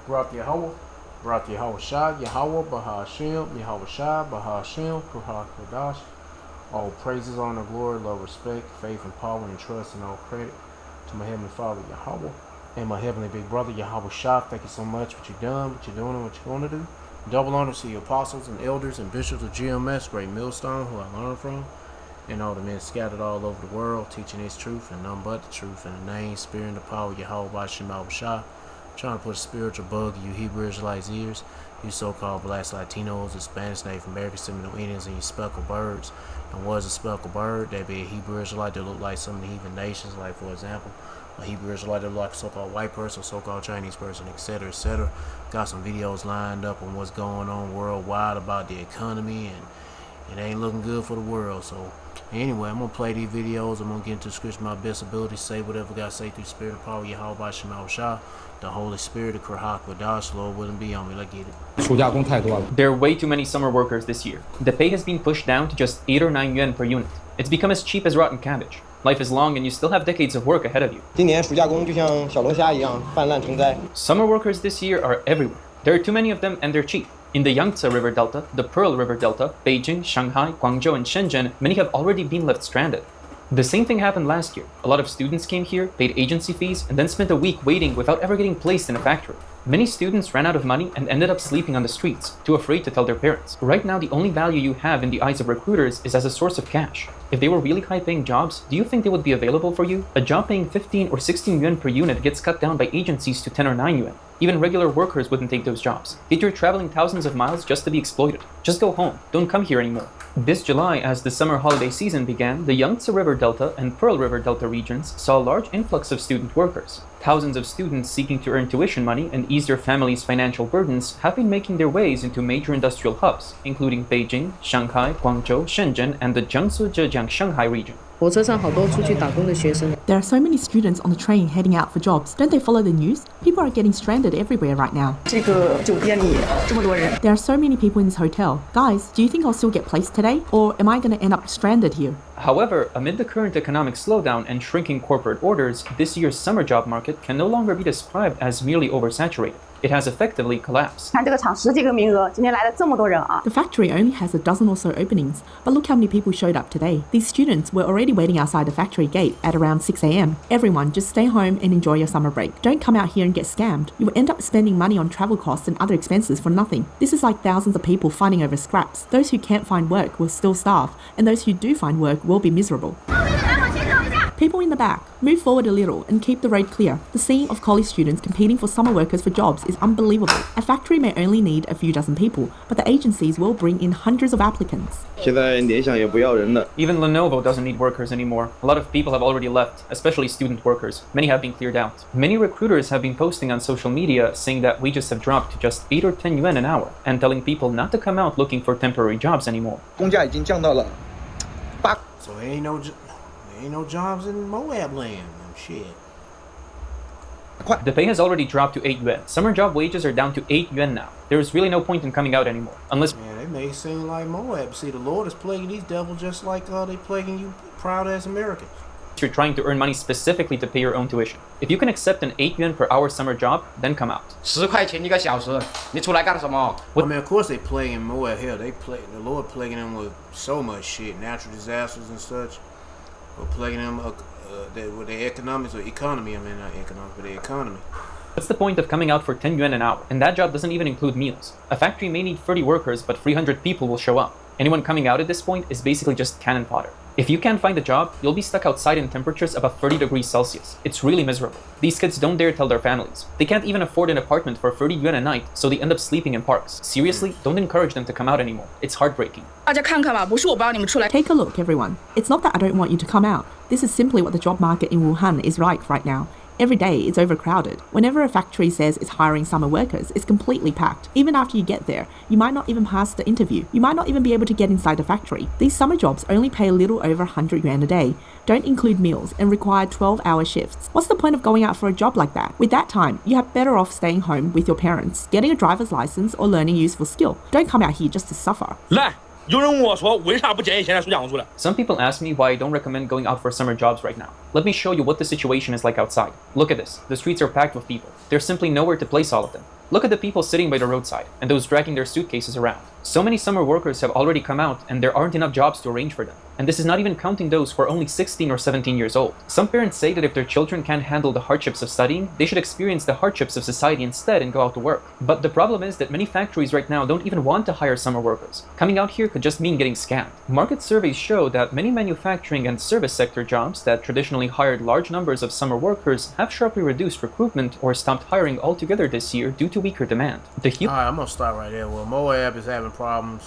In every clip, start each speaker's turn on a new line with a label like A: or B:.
A: Barak Yahweh, Barak Yahweh Shah, Yahweh, Bahashem, Yahweh Shah, Bahashem, Kuhak Kadash. All praises, honor, glory, love, respect, faith, and power, and trust, and all credit to my Heavenly Father, Yahweh, and my Heavenly Big Brother, Yahweh Shah. Thank you so much for what you've done, what you're doing, and what you're going to do. Double honor to your apostles and elders and bishops of GMS, Great Millstone, who I learned from, and all the men scattered all over the world, teaching His truth and none but the truth. In the name, spirit, and the power of Yahweh Bashem Yahweh Shah. Trying to put a spiritual bug in you Hebrew Israelites' ears, you so-called blacks, Latinos, and Spanish, Native Americans, Seminole Indians, and you speckled birds. And what is a speckled bird? That'd be a Hebrew Israelite that look like some of the heathen nations, like, for example, a Hebrew Israelite that look like a so-called white person, so-called Chinese person, etc., etc. Got some videos lined up on what's going on worldwide about the economy, and it ain't looking good for the world. So anyway, I'm going to play these videos. I'm going to get into the scripture my best ability, say whatever God say through the spirit and power, Yahweh Bashem Yahweh Shah, the Holy Spirit, the Krahak Wadash, Lord wouldn't be on me. Let's get it.
B: There are way too many summer workers this year. The pay has been pushed down to just 8 or 9 yuan per unit. It's become as cheap as rotten cabbage. Life is long and you still have decades of work ahead of you. Summer workers this year are everywhere. There are too many of them and they're cheap. In the Yangtze River Delta, the Pearl River Delta, Beijing, Shanghai, Guangzhou, and Shenzhen, many have already been left stranded. The same thing happened last year. A lot of students came here, paid agency fees, and then spent a week waiting without ever getting placed in a factory. Many students ran out of money and ended up sleeping on the streets, too afraid to tell their parents. Right now, the only value you have in the eyes of recruiters is as a source of cash. If they were really high-paying jobs, do you think they would be available for you? A job paying 15 or 16 yuan per unit gets cut down by agencies to 10 or 9 yuan. Even regular workers wouldn't take those jobs. Yet you're traveling thousands of miles just to be exploited. Just go home. Don't come here anymore. This July, as the summer holiday season began, the Yangtze River Delta and Pearl River Delta regions saw a large influx of student workers. Thousands of students seeking to earn tuition money and ease their families' financial burdens have been making their ways into major industrial hubs, including Beijing, Shanghai, Guangzhou, Shenzhen, and the Jiangsu-Zhejiang-Shanghai region.
C: There are so many students on the train heading out for jobs. Don't they follow the news? People are getting stranded everywhere right now. There are so many people in this hotel. Guys, do you think I'll still get placed today? Or am I going to end up stranded here?
B: However, amid the current economic slowdown and shrinking corporate orders, this year's summer job market can no longer be described as merely oversaturated. It has effectively collapsed.
C: The factory only has a dozen or so openings, but look how many people showed up today. These students were already waiting outside the factory gate at around 6 a.m. Everyone, just stay home and enjoy your summer break. Don't come out here and get scammed. You will end up spending money on travel costs and other expenses for nothing. This is like thousands of people fighting over scraps. Those who can't find work will still starve, and those who do find work will be miserable. People in the back, move forward a little and keep the road clear. The scene of college students competing for summer workers for jobs is unbelievable. A factory may only need a few dozen people, but the agencies will bring in hundreds of applicants.
B: Even Lenovo doesn't need workers anymore. A lot of people have already left, especially student workers. Many have been cleared out. Many recruiters have been posting on social media saying that wages have dropped to just 8 or 10 yuan an hour and telling people not to come out looking for temporary jobs anymore.
A: So ain't no jobs in Moab land. Shit.
B: The pay has already dropped to 8 yuan. Summer job wages are down to 8 yuan now. There is really no point in coming out anymore. Unless...
A: Man, they may seem like Moab. See, the Lord is plaguing these devils just like they plaguing you proud-ass Americans.
B: You're trying to earn money specifically to pay your own tuition. If you can accept an 8 yuan per hour summer job, then come out.
A: I mean, of course they plaguing Moab. Hell, the Lord plaguing them with so much shit, natural disasters and such. Or plaguing them with their economics or economy. I mean, not economics, but their economy.
B: What's the point of coming out for 10 yuan an hour? And that job doesn't even include meals. A factory may need 30 workers, but 300 people will show up. Anyone coming out at this point is basically just cannon fodder. If you can't find a job, you'll be stuck outside in temperatures above 30 degrees Celsius. It's really miserable. These kids don't dare tell their families. They can't even afford an apartment for 30 yuan a night, so they end up sleeping in parks. Seriously, don't encourage them to come out anymore. It's heartbreaking.
C: Take a look, everyone. It's not that I don't want you to come out. This is simply what the job market in Wuhan is like right now. Every day, it's overcrowded. Whenever a factory says it's hiring summer workers, it's completely packed. Even after you get there, you might not even pass the interview. You might not even be able to get inside the factory. These summer jobs only pay a little over 100 yuan a day, don't include meals, and require 12-hour shifts. What's the point of going out for a job like that? With that time, you have better off staying home with your parents, getting a driver's license, or learning a useful skill. Don't come out here just to suffer.
B: Some people ask me why I don't recommend going out for summer jobs right now. Let me show you what the situation is like outside. Look at this. The streets are packed with people. There's simply nowhere to place all of them. Look at the people sitting by the roadside and those dragging their suitcases around. So many summer workers have already come out and there aren't enough jobs to arrange for them. And this is not even counting those who are only 16 or 17 years old. Some parents say that if their children can't handle the hardships of studying, they should experience the hardships of society instead and go out to work. But the problem is that many factories right now don't even want to hire summer workers. Coming out here could just mean getting scammed. Market surveys show that many manufacturing and service sector jobs that traditionally hired large numbers of summer workers have sharply reduced recruitment or stopped hiring altogether this year due to weaker demand.
A: Alright, I'm gonna start right there. Well, Moab is having problems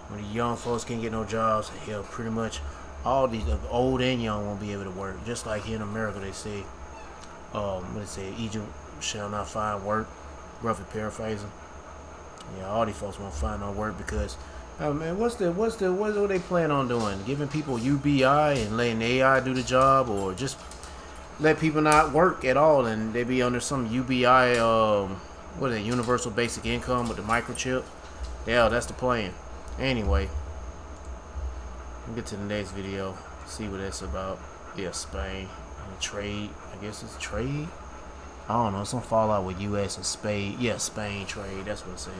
A: when the young folks can't get no jobs. Hell, pretty much all these old and young won't be able to work. Just like here in America, they say, what they say, Egypt shall not find work. Roughly paraphrasing. Yeah, all these folks won't find no work because, man, what they plan on doing? Giving people UBI and letting AI do the job, or just let people not work at all and they be under some UBI, what is it, universal basic income with the microchip? Yeah, that's the plan. Anyway, we'll get to the next video, see what that's about. Yeah, Spain and trade. I guess it's trade. I don't know, some fallout with US and Spain. Yeah, Spain trade, that's what it says.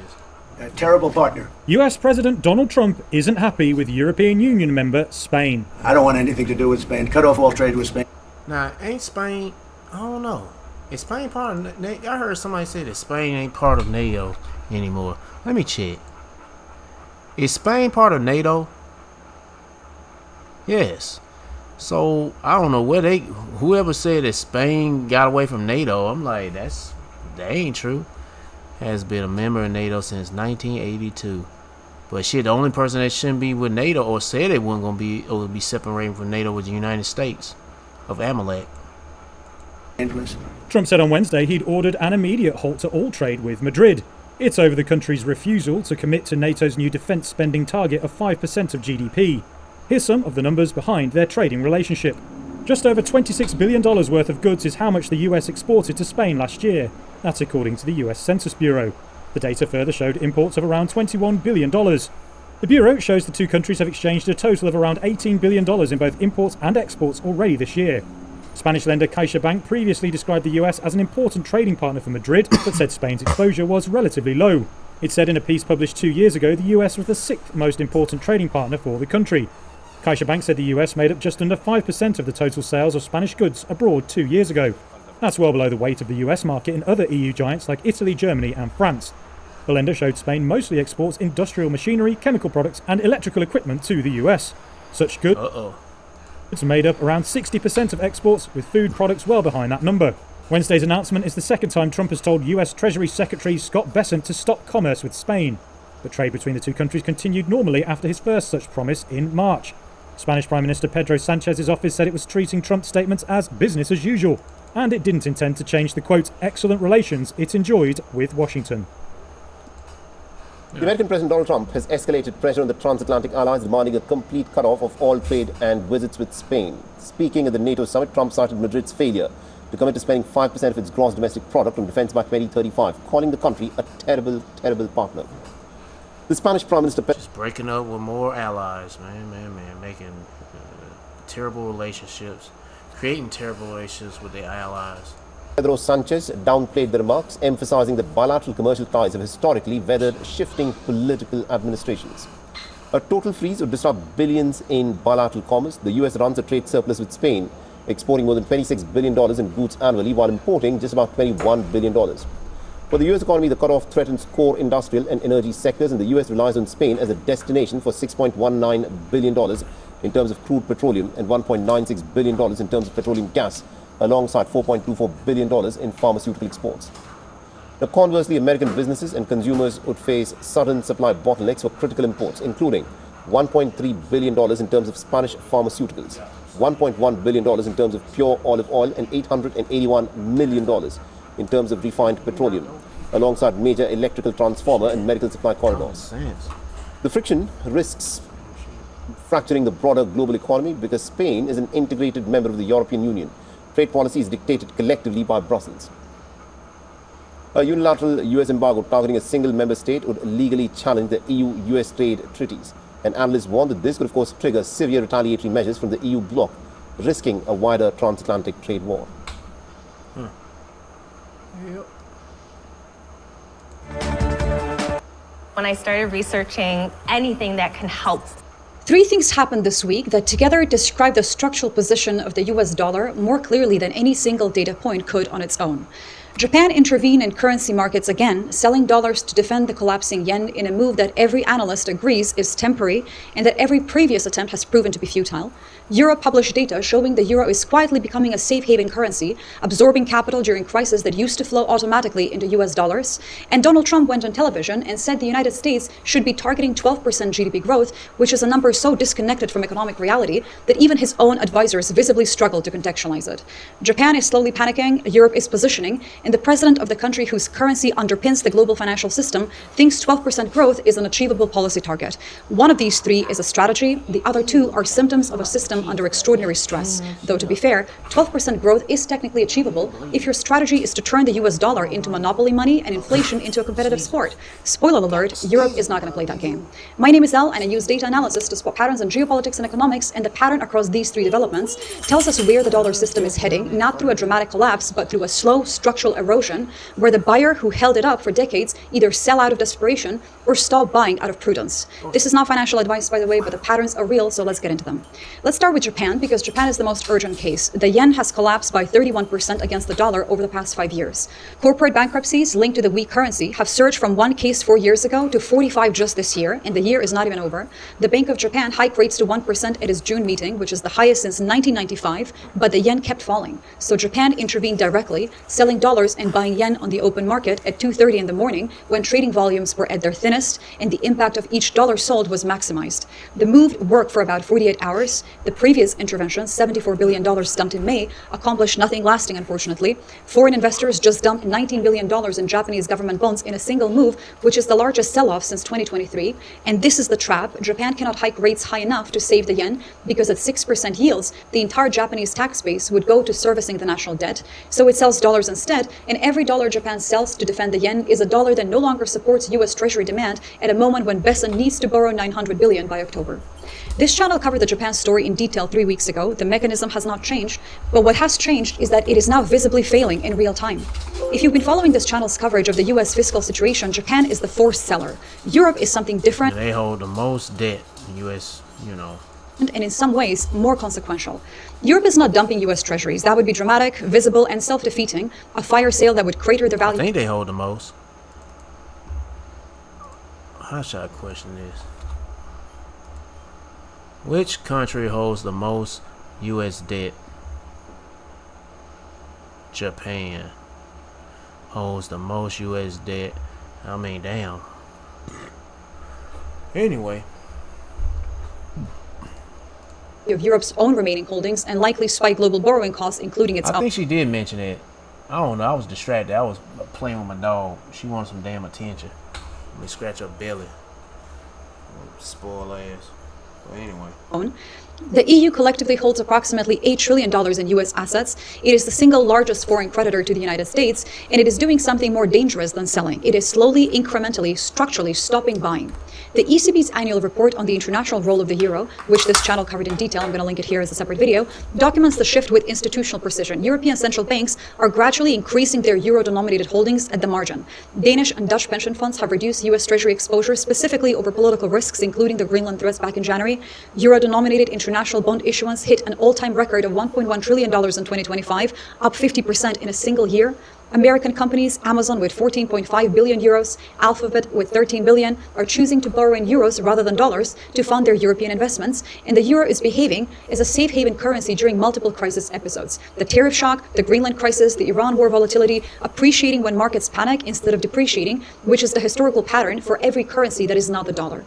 D: A terrible partner.
E: US President Donald Trump isn't happy with European Union member Spain.
D: I don't want anything to do with Spain. Cut off all trade with Spain.
A: Now, ain't Spain, I don't know. Is Spain part of NATO? I heard somebody say that Spain ain't part of NATO anymore. Let me check. Is Spain part of NATO? Yes. So, I don't know where whoever said that Spain got away from NATO, I'm like, that ain't true. Has been a member of NATO since 1982. But shit, the only person that shouldn't be with NATO or said it wasn't gonna be or would be separating from NATO was the United States of Amalek.
E: Trump said on Wednesday he'd ordered an immediate halt to all trade with Madrid. It's over the country's refusal to commit to NATO's new defence spending target of 5% of GDP. Here's some of the numbers behind their trading relationship. Just over $26 billion worth of goods is how much the US exported to Spain last year. That's according to the US Census Bureau. The data further showed imports of around $21 billion. The Bureau shows the two countries have exchanged a total of around $18 billion in both imports and exports already this year. Spanish lender CaixaBank previously described the US as an important trading partner for Madrid, but said Spain's exposure was relatively low. It said in a piece published 2 years ago the US was the sixth most important trading partner for the country. CaixaBank said the US made up just under 5% of the total sales of Spanish goods abroad 2 years ago. That's well below the weight of the US market in other EU giants like Italy, Germany and France. The lender showed Spain mostly exports industrial machinery, chemical products and electrical equipment to the US. Such goods made up around 60% of exports, with food products well behind that number. Wednesday's announcement is the second time Trump has told US Treasury Secretary Scott Bessent to stop commerce with Spain. But trade between the two countries continued normally after his first such promise in March. Spanish Prime Minister Pedro Sanchez's office said it was treating Trump's statements as business as usual, and it didn't intend to change the, quote, excellent relations it enjoyed with Washington.
F: The American President Donald Trump has escalated pressure on the transatlantic allies, demanding a complete cut-off of all trade and visits with Spain. Speaking at the NATO summit, Trump cited Madrid's failure to commit to spending 5% of its gross domestic product on defense by 2035, calling the country a terrible, terrible partner. The Spanish Prime Minister...
A: Just breaking up with more allies, man. Making terrible relationships, creating terrible relationships with their allies.
F: Pedro Sanchez downplayed the remarks, emphasizing that bilateral commercial ties have historically weathered shifting political administrations. A total freeze would disrupt billions in bilateral commerce. The US runs a trade surplus with Spain, exporting more than $26 billion in goods annually, while importing just about $21 billion. For the US economy, the cutoff threatens core industrial and energy sectors, and the US relies on Spain as a destination for $6.19 billion in terms of crude petroleum and $1.96 billion in terms of petroleum gas, alongside $4.24 billion in pharmaceutical exports. Now, conversely, American businesses and consumers would face sudden supply bottlenecks for critical imports, including $1.3 billion in terms of Spanish pharmaceuticals, $1.1 billion in terms of pure olive oil, and $881 million in terms of refined petroleum, alongside major electrical transformer and medical supply corridors. The friction risks fracturing the broader global economy because Spain is an integrated member of the European Union. Trade policy is dictated collectively by Brussels. A unilateral US embargo targeting a single member state would legally challenge the EU-US trade treaties. And analysts warn that this could, of course, trigger severe retaliatory measures from the EU bloc, risking a wider transatlantic trade war.
A: Yep.
G: when I started researching anything that can help.
H: Three things happened this week that together describe the structural position of the US dollar more clearly than any single data point could on its own. Japan intervened in currency markets again, selling dollars to defend the collapsing yen in a move that every analyst agrees is temporary and that every previous attempt has proven to be futile. Europe published data showing the euro is quietly becoming a safe haven currency, absorbing capital during crises that used to flow automatically into US dollars. And Donald Trump went on television and said the United States should be targeting 12% GDP growth, which is a number so disconnected from economic reality that even his own advisors visibly struggle to contextualize it. Japan is slowly panicking, Europe is positioning, and the president of the country whose currency underpins the global financial system thinks 12% growth is an achievable policy target. One of these three is a strategy, the other two are symptoms of a system under extraordinary stress. Though to be fair, 12% growth is technically achievable if your strategy is to turn the US dollar into monopoly money and inflation into a competitive sport. Spoiler alert, Europe is not going to play that game. My name is Elle and I use data analysis to spot patterns in geopolitics and economics, and the pattern across these three developments tells us where the dollar system is heading, not through a dramatic collapse, but through a slow structural erosion where the buyer who held it up for decades either sell out of desperation or stop buying out of prudence. This is not financial advice, by the way, but the patterns are real, so let's get into them. Let's start with Japan, because Japan is the most urgent case. The yen has collapsed by 31% against the dollar over the past 5 years. Corporate bankruptcies linked to the weak currency have surged from 1 case 4 years ago to 45 just this year, and the year is not even over. The Bank of Japan hiked rates to 1% at its June meeting, which is the highest since 1995, but the yen kept falling. So Japan intervened directly, selling dollars and buying yen on the open market at 2:30 in the morning when trading volumes were at their thinnest and the impact of each dollar sold was maximized. The move worked for about 48 hours. The previous intervention, $74 billion dumped in May, accomplished nothing lasting, unfortunately. Foreign investors just dumped $19 billion in Japanese government bonds in a single move, which is the largest sell-off since 2023. And this is the trap. Japan cannot hike rates high enough to save the yen because at 6% yields, the entire Japanese tax base would go to servicing the national debt. So it sells dollars instead, and every dollar Japan sells to defend the yen is a dollar that no longer supports US Treasury demand at a moment when Besen needs to borrow $900 billion by October. This channel covered the Japan story in detail 3 weeks ago. The mechanism has not changed, but what has changed is that it is now visibly failing in real time. If you've been following this channel's coverage of the US fiscal situation, Japan is the forced seller. Europe is something different.
A: They hold the most debt, US,
H: and in some ways more consequential. Europe is not dumping US treasuries. That would be dramatic, visible, and self-defeating, a fire sale that would crater the value.
A: I think they hold the most. How should I question this? Which country holds the most US debt? Japan holds the most US debt. I mean, damn. Anyway,
H: of Europe's own remaining holdings and likely spike global borrowing costs, including its
A: I think she did mention it. I don't know. I was distracted. I was playing with my dog. She wanted some damn attention. Let me scratch her belly. Spoil ass. But anyway.
H: The EU collectively holds approximately $8 trillion in US assets. It is the single largest foreign creditor to the United States, and it is doing something more dangerous than selling. It is slowly, incrementally, structurally stopping buying. The ECB's annual report on the international role of the euro, which this channel covered in detail, I'm going to link it here as a separate video, documents the shift with institutional precision. European central banks are gradually increasing their euro-denominated holdings at the margin. Danish and Dutch pension funds have reduced US Treasury exposure specifically over political risks, including the Greenland threats back in January. Euro-denominated international bond issuance hit an all-time record of $1.1 trillion in 2025, up 50% in a single year. American companies, Amazon with 14.5 billion euros, Alphabet with 13 billion, are choosing to borrow in euros rather than dollars to fund their European investments, and the euro is behaving as a safe haven currency during multiple crisis episodes. The tariff shock, the Greenland crisis, the Iran war volatility, appreciating when markets panic instead of depreciating, which is the historical pattern for every currency that is not the dollar.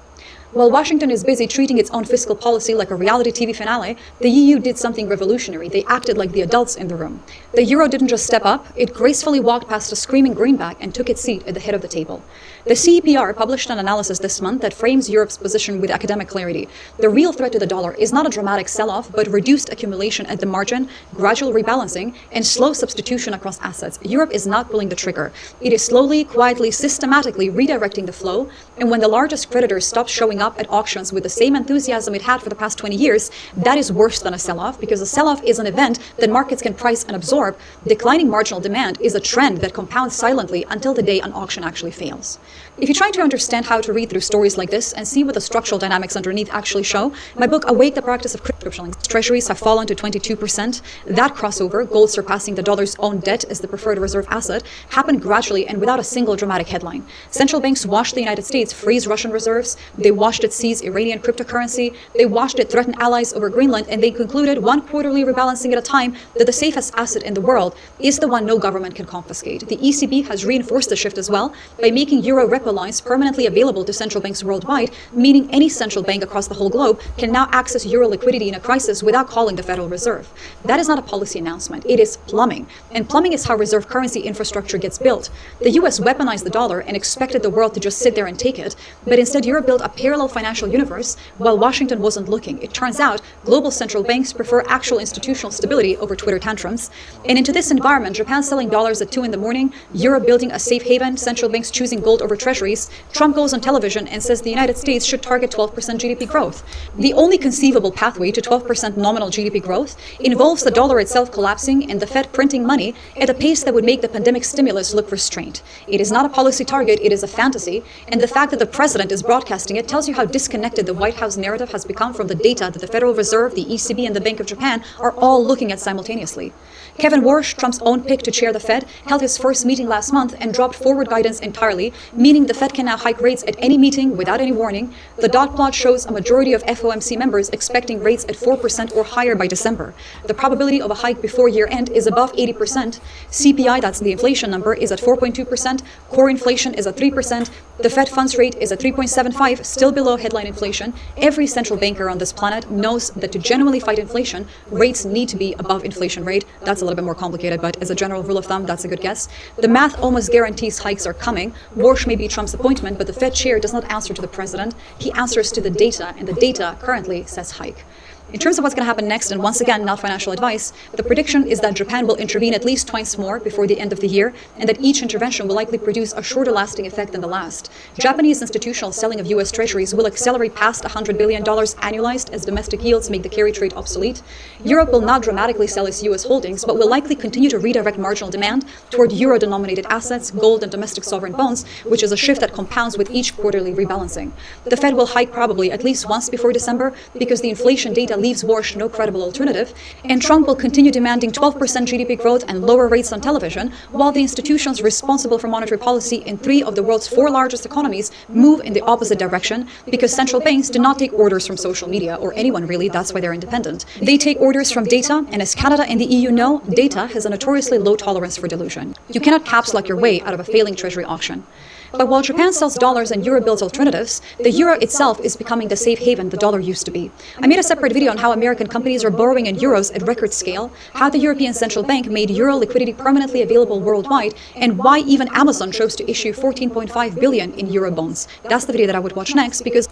H: While Washington is busy treating its own fiscal policy like a reality TV finale, the EU did something revolutionary. They acted like the adults in the room. The euro didn't just step up, it gracefully walked past a screaming greenback and took its seat at the head of the table. The CEPR published an analysis this month that frames Europe's position with academic clarity. The real threat to the dollar is not a dramatic sell-off, but reduced accumulation at the margin, gradual rebalancing, and slow substitution across assets. Europe is not pulling the trigger. It is slowly, quietly, systematically redirecting the flow, and when the largest creditors stop showing showing up at auctions with the same enthusiasm it had for the past 20 years, that is worse than a sell-off, because a sell-off is an event that markets can price and absorb. Declining marginal demand is a trend that compounds silently until the day an auction actually fails. If you're trying to understand how to read through stories like this and see what the structural dynamics underneath actually show, my book, Awake the Practice of Crypto. Treasuries have fallen to 22%. That crossover, gold surpassing the dollar's own debt as the preferred reserve asset, happened gradually and without a single dramatic headline. Central banks watched the United States freeze Russian reserves, they watched it seize Iranian cryptocurrency, they watched it threaten allies over Greenland, and they concluded, one quarterly rebalancing at a time, that the safest asset in the world is the one no government can confiscate. The ECB has reinforced the shift as well by making euro repo lines permanently available to central banks worldwide, meaning any central bank across the whole globe can now access euro liquidity in a crisis without calling the Federal Reserve. That is not a policy announcement, it is plumbing. And plumbing is how reserve currency infrastructure gets built. The US weaponized the dollar and expected the world to just sit there and take it, but instead Europe built a parallel financial universe while Washington wasn't looking. It turns out global central banks prefer actual institutional stability over Twitter tantrums. And into this environment, Japan selling dollars at 2 in the morning, Europe building a safe haven, central banks choosing gold over treasuries, Trump goes on television and says the United States should target 12% GDP growth. The only conceivable pathway to 12% nominal GDP growth involves the dollar itself collapsing and the Fed printing money at a pace that would make the pandemic stimulus look restrained. It is not a policy target, it is a fantasy, and the fact that the president is broadcasting it tells you how disconnected the White House narrative has become from the data that the Federal Reserve, the ECB, and the Bank of Japan are all looking at simultaneously. Kevin Warsh, Trump's own pick to chair the Fed, held his first meeting last month and dropped forward guidance entirely, meaning the Fed can now hike rates at any meeting without any warning. The dot plot shows a majority of FOMC members expecting rates at 4% or higher by December. The probability of a hike before year end is above 80%. CPI, that's the inflation number, is at 4.2%. Core inflation is at 3%. The Fed funds rate is at 3.75, still below headline inflation. Every central banker on this planet knows that to genuinely fight inflation, rates need to be above inflation rate. That's a little bit more complicated, but as a general rule of thumb, that's a good guess. The math almost guarantees hikes are coming. Warsh may be Trump's appointment, but the Fed chair does not answer to the president. He answers to the data, and the data currently says hike. In terms of what's going to happen next, and once again, not financial advice, the prediction is that Japan will intervene at least twice more before the end of the year, and that each intervention will likely produce a shorter lasting effect than the last. Japanese institutional selling of U.S. treasuries will accelerate past $100 billion annualized as domestic yields make the carry trade obsolete. Europe will not dramatically sell its U.S. holdings, but will likely continue to redirect marginal demand toward euro-denominated assets, gold, and domestic sovereign bonds, which is a shift that compounds with each quarterly rebalancing. The Fed will hike probably at least once before December because the inflation data leaves Warsh no credible alternative, and Trump will continue demanding 12% GDP growth and lower rates on television, while the institutions responsible for monetary policy in 3 of the world's 4 largest economies move in the opposite direction because central banks do not take orders from social media or anyone really, that's why they're independent. They take orders from data, and as Canada and the EU know, data has a notoriously low tolerance for delusion. You cannot caps lock your way out of a failing treasury auction. But while Japan sells dollars and euro bills alternatives, the euro itself is becoming the safe haven the dollar used to be. I made a separate video on how American companies are borrowing in euros at record scale, how the European Central Bank made euro liquidity permanently available worldwide, and why even Amazon chose to issue 14.5 billion in euro bonds. That's the video that I would watch next because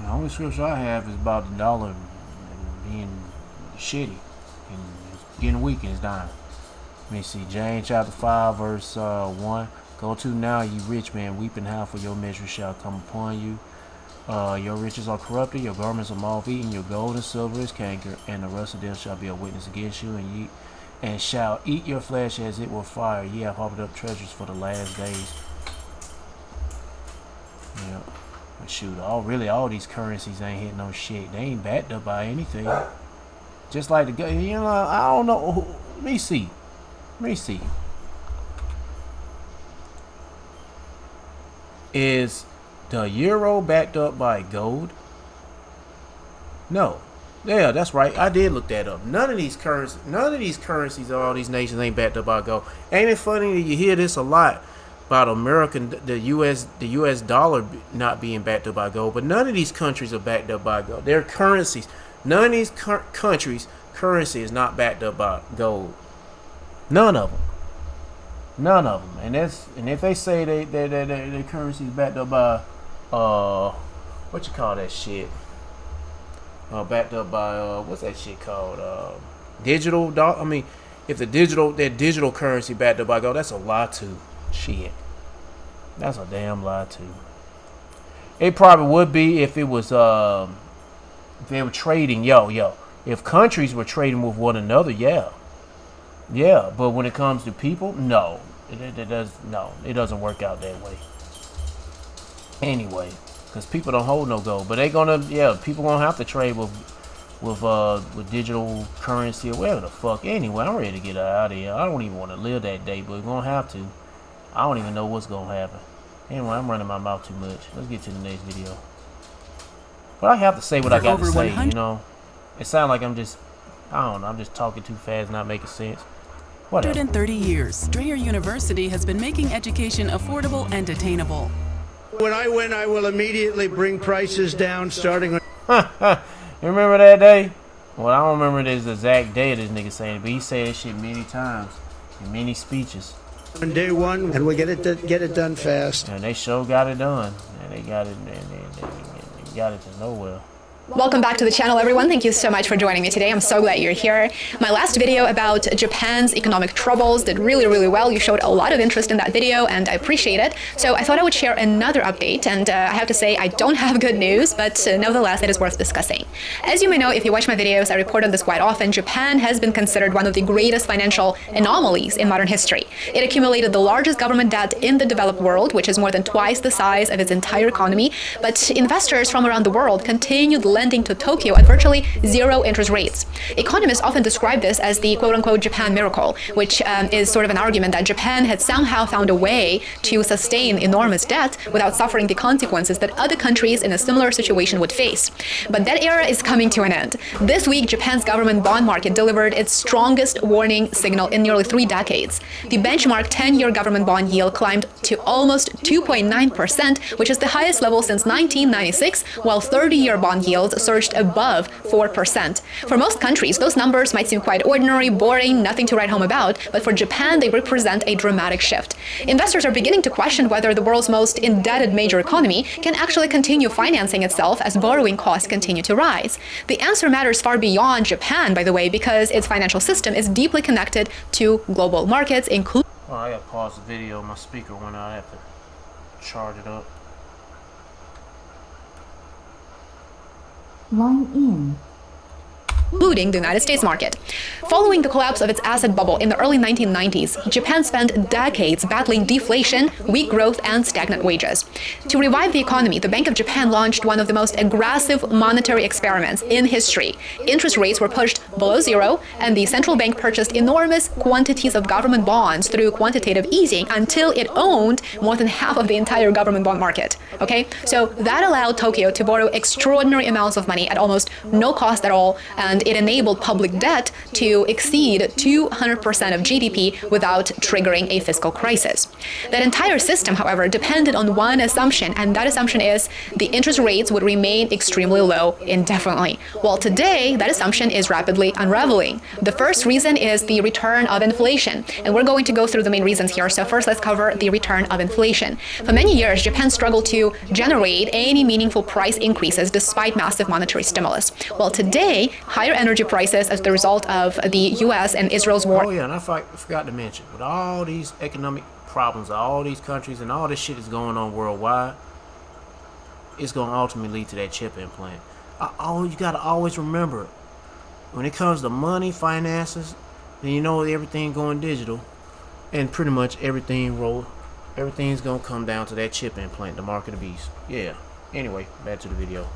A: The only scripture I have is about the dollar being shitty and getting weak in its dime. Let me see, James chapter 5 verse 1. Go to now, ye rich man, weep and howl, for your measure shall come upon you. Your riches are corrupted, your garments are moth-eaten, your gold and silver is canker, and the rust of them shall be a witness against you, and shall eat your flesh as it were fire. Ye have harbored up treasures for the last days. Yeah, but shoot, all these currencies ain't hitting no shit. They ain't backed up by anything. Just like the, I don't know. Let me see. Is the euro backed up by gold? No. Yeah, that's right. I did look that up. None of these currencies of all these nations ain't backed up by gold. Ain't it funny that you hear this a lot about the US dollar not being backed up by gold, but none of these countries are backed up by gold. Their currencies, none of these countries' currency is not backed up by gold. None of them. And if they say their currency is backed up by what you call that shit? Backed up by what's that shit called? Digital dollar. I mean, if their digital currency backed up by gold, that's a lie too. Shit, that's a damn lie too. It probably would be if it was if they were trading. If countries were trading with one another, yeah. But when it comes to people, no. It doesn't work out that way. Anyway, because people don't hold no gold, but people gonna have to trade with digital currency or whatever the fuck. Anyway, I'm ready to get out of here. I don't even want to live that day, but we're gonna have to. I don't even know what's gonna happen. Anyway, I'm running my mouth too much. Let's get to the next video. But I have to say what I got to say, you know. It sounds like I'm just talking too fast, not making sense. Whatever.
I: 130 years, Strayer University has been making education affordable and attainable.
J: When I win, I will immediately bring prices down, starting on...
A: You remember that day? Well, I don't remember this exact day of this nigga saying it, but he said that shit many times in many speeches.
J: On day one, and we get it done fast.
A: And they sure got it done. And they got it, and they got it to nowhere.
K: Welcome back to the channel, everyone. Thank you so much for joining me today. I'm so glad you're here. My last video about Japan's economic troubles did really, really well. You showed a lot of interest in that video, and I appreciate it. So I thought I would share another update, and I have to say I don't have good news, but nevertheless, it is worth discussing. As you may know, if you watch my videos, I report on this quite often. Japan has been considered one of the greatest financial anomalies in modern history. It accumulated the largest government debt in the developed world, which is more than twice the size of its entire economy. But investors from around the world continued lending to Tokyo at virtually zero interest rates. Economists often describe this as the quote-unquote Japan miracle, which is sort of an argument that Japan had somehow found a way to sustain enormous debt without suffering the consequences that other countries in a similar situation would face. But that era is coming to an end. This week, Japan's government bond market delivered its strongest warning signal in nearly 3 decades. The benchmark 10-year government bond yield climbed to almost 2.9%, which is the highest level since 1996, while 30-year bond yields surged above 4%. For most countries, those numbers might seem quite ordinary, boring, nothing to write home about, but for Japan, they represent a dramatic shift. Investors are beginning to question whether the world's most indebted major economy can actually continue financing itself as borrowing costs continue to rise. The answer matters far beyond Japan, by the way, because its financial system is deeply connected to global markets, including...
A: Oh, I gotta pause the video. My speaker went out. I have to charge it up.
L: Line in.
K: Including the United States market. Following the collapse of its asset bubble in the early 1990s, Japan spent decades battling deflation, weak growth, and stagnant wages. To revive the economy, the Bank of Japan launched one of the most aggressive monetary experiments in history. Interest rates were pushed below zero, and the central bank purchased enormous quantities of government bonds through quantitative easing until it owned more than half of the entire government bond market. Okay, so that allowed Tokyo to borrow extraordinary amounts of money at almost no cost at all, and it enabled public debt to exceed 200% of GDP without triggering a fiscal crisis. That entire system, however, depended on one assumption, and that assumption is the interest rates would remain extremely low indefinitely. Well, today, that assumption is rapidly unraveling. The first reason is the return of inflation, and we're going to go through the main reasons here. So first, let's cover the return of inflation. For many years, Japan struggled to generate any meaningful price increases despite massive monetary stimulus. Well, today, higher energy prices as the result of the U.S. and Israel's war.
A: Oh yeah, and I forgot to mention, with all these economic problems, all these countries, and all this shit is going on worldwide, it's going to ultimately lead to that chip implant. You got to always remember, when it comes to money, finances, then you know everything going digital, and pretty much everything's going to come down to that chip implant, the mark of the beast. Yeah. Anyway, back to the video.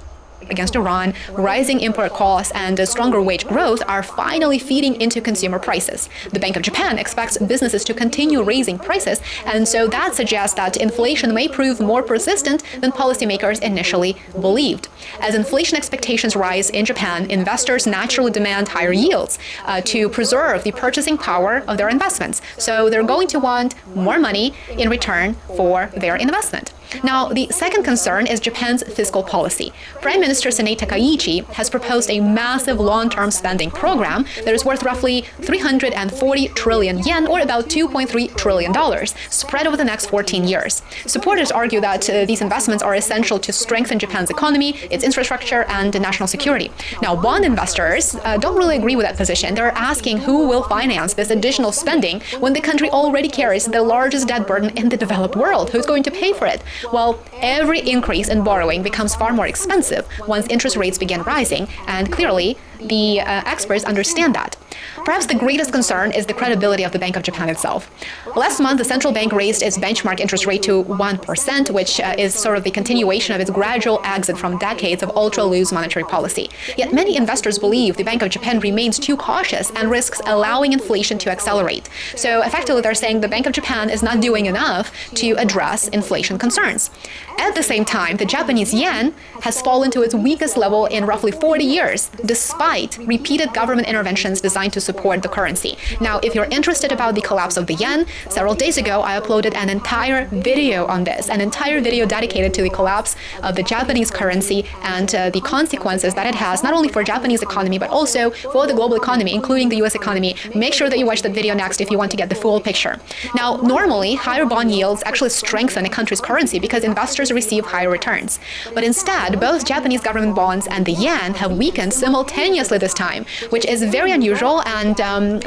K: Against Iran, rising import costs and stronger wage growth are finally feeding into consumer prices. The Bank of Japan expects businesses to continue raising prices, and so that suggests that inflation may prove more persistent than policymakers initially believed. As inflation expectations rise in Japan, investors naturally demand higher yields to preserve the purchasing power of their investments. So they're going to want more money in return for their investment. Now, the second concern is Japan's fiscal policy. Prime Minister Sanae Takaichi has proposed a massive long-term spending program that is worth roughly 340 trillion yen, or about $2.3 trillion, spread over the next 14 years. Supporters argue that these investments are essential to strengthen Japan's economy, its infrastructure, and national security. Now, bond investors don't really agree with that position. They're asking who will finance this additional spending when the country already carries the largest debt burden in the developed world. Who's going to pay for it? Well, every increase in borrowing becomes far more expensive once interest rates begin rising, and clearly the experts understand that. Perhaps the greatest concern is the credibility of the Bank of Japan itself. Last month, the central bank raised its benchmark interest rate to 1%, which is sort of the continuation of its gradual exit from decades of ultra-loose monetary policy. Yet many investors believe the Bank of Japan remains too cautious and risks allowing inflation to accelerate. So effectively, they're saying the Bank of Japan is not doing enough to address inflation concerns. At the same time, the Japanese yen has fallen to its weakest level in roughly 40 years, despite repeated government interventions designed to support the currency. Now, if you're interested about the collapse of the yen, several days ago, I uploaded an entire video on this, an entire video dedicated to the collapse of the Japanese currency and the consequences that it has, not only for Japanese economy, but also for the global economy, including the US economy. Make sure that you watch that video next if you want to get the full picture. Now, normally, higher bond yields actually strengthen a country's currency because investors receive higher returns. But instead, both Japanese government bonds and the yen have weakened simultaneously this time, which is very unusual, and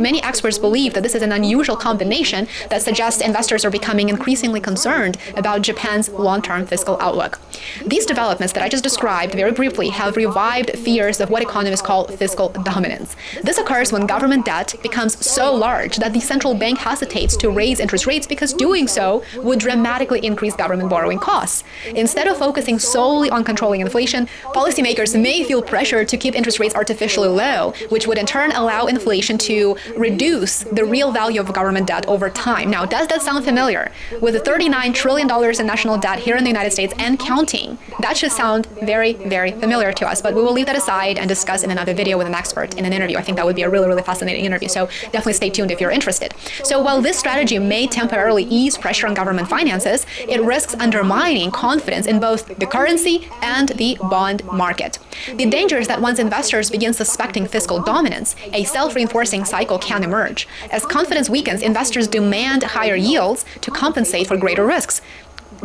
K: many experts believe that this is an unusual combination that suggests investors are becoming increasingly concerned about Japan's long-term fiscal outlook. These developments that I just described very briefly have revived fears of what economists call fiscal dominance. This occurs when government debt becomes so large that the central bank hesitates to raise interest rates because doing so would dramatically increase government borrowing costs. Instead of focusing solely on controlling inflation, policymakers may feel pressure to keep interest rates artificially low, which would in turn allow inflation to reduce the real value of government debt over time. Now, does that sound familiar? With the $39 trillion in national debt here in the United States and counting, that should sound very, very familiar to us, but we will leave that aside and discuss in another video with an expert in an interview. I think that would be a really, really fascinating interview, so definitely stay tuned if you're interested. So while this strategy may temporarily ease pressure on government finances, it risks undermining confidence in both the currency and the bond market. The danger is that once investors begin suspecting fiscal dominance, a self-reinforcing cycle can emerge. As confidence weakens, investors demand higher yields to compensate for greater risks.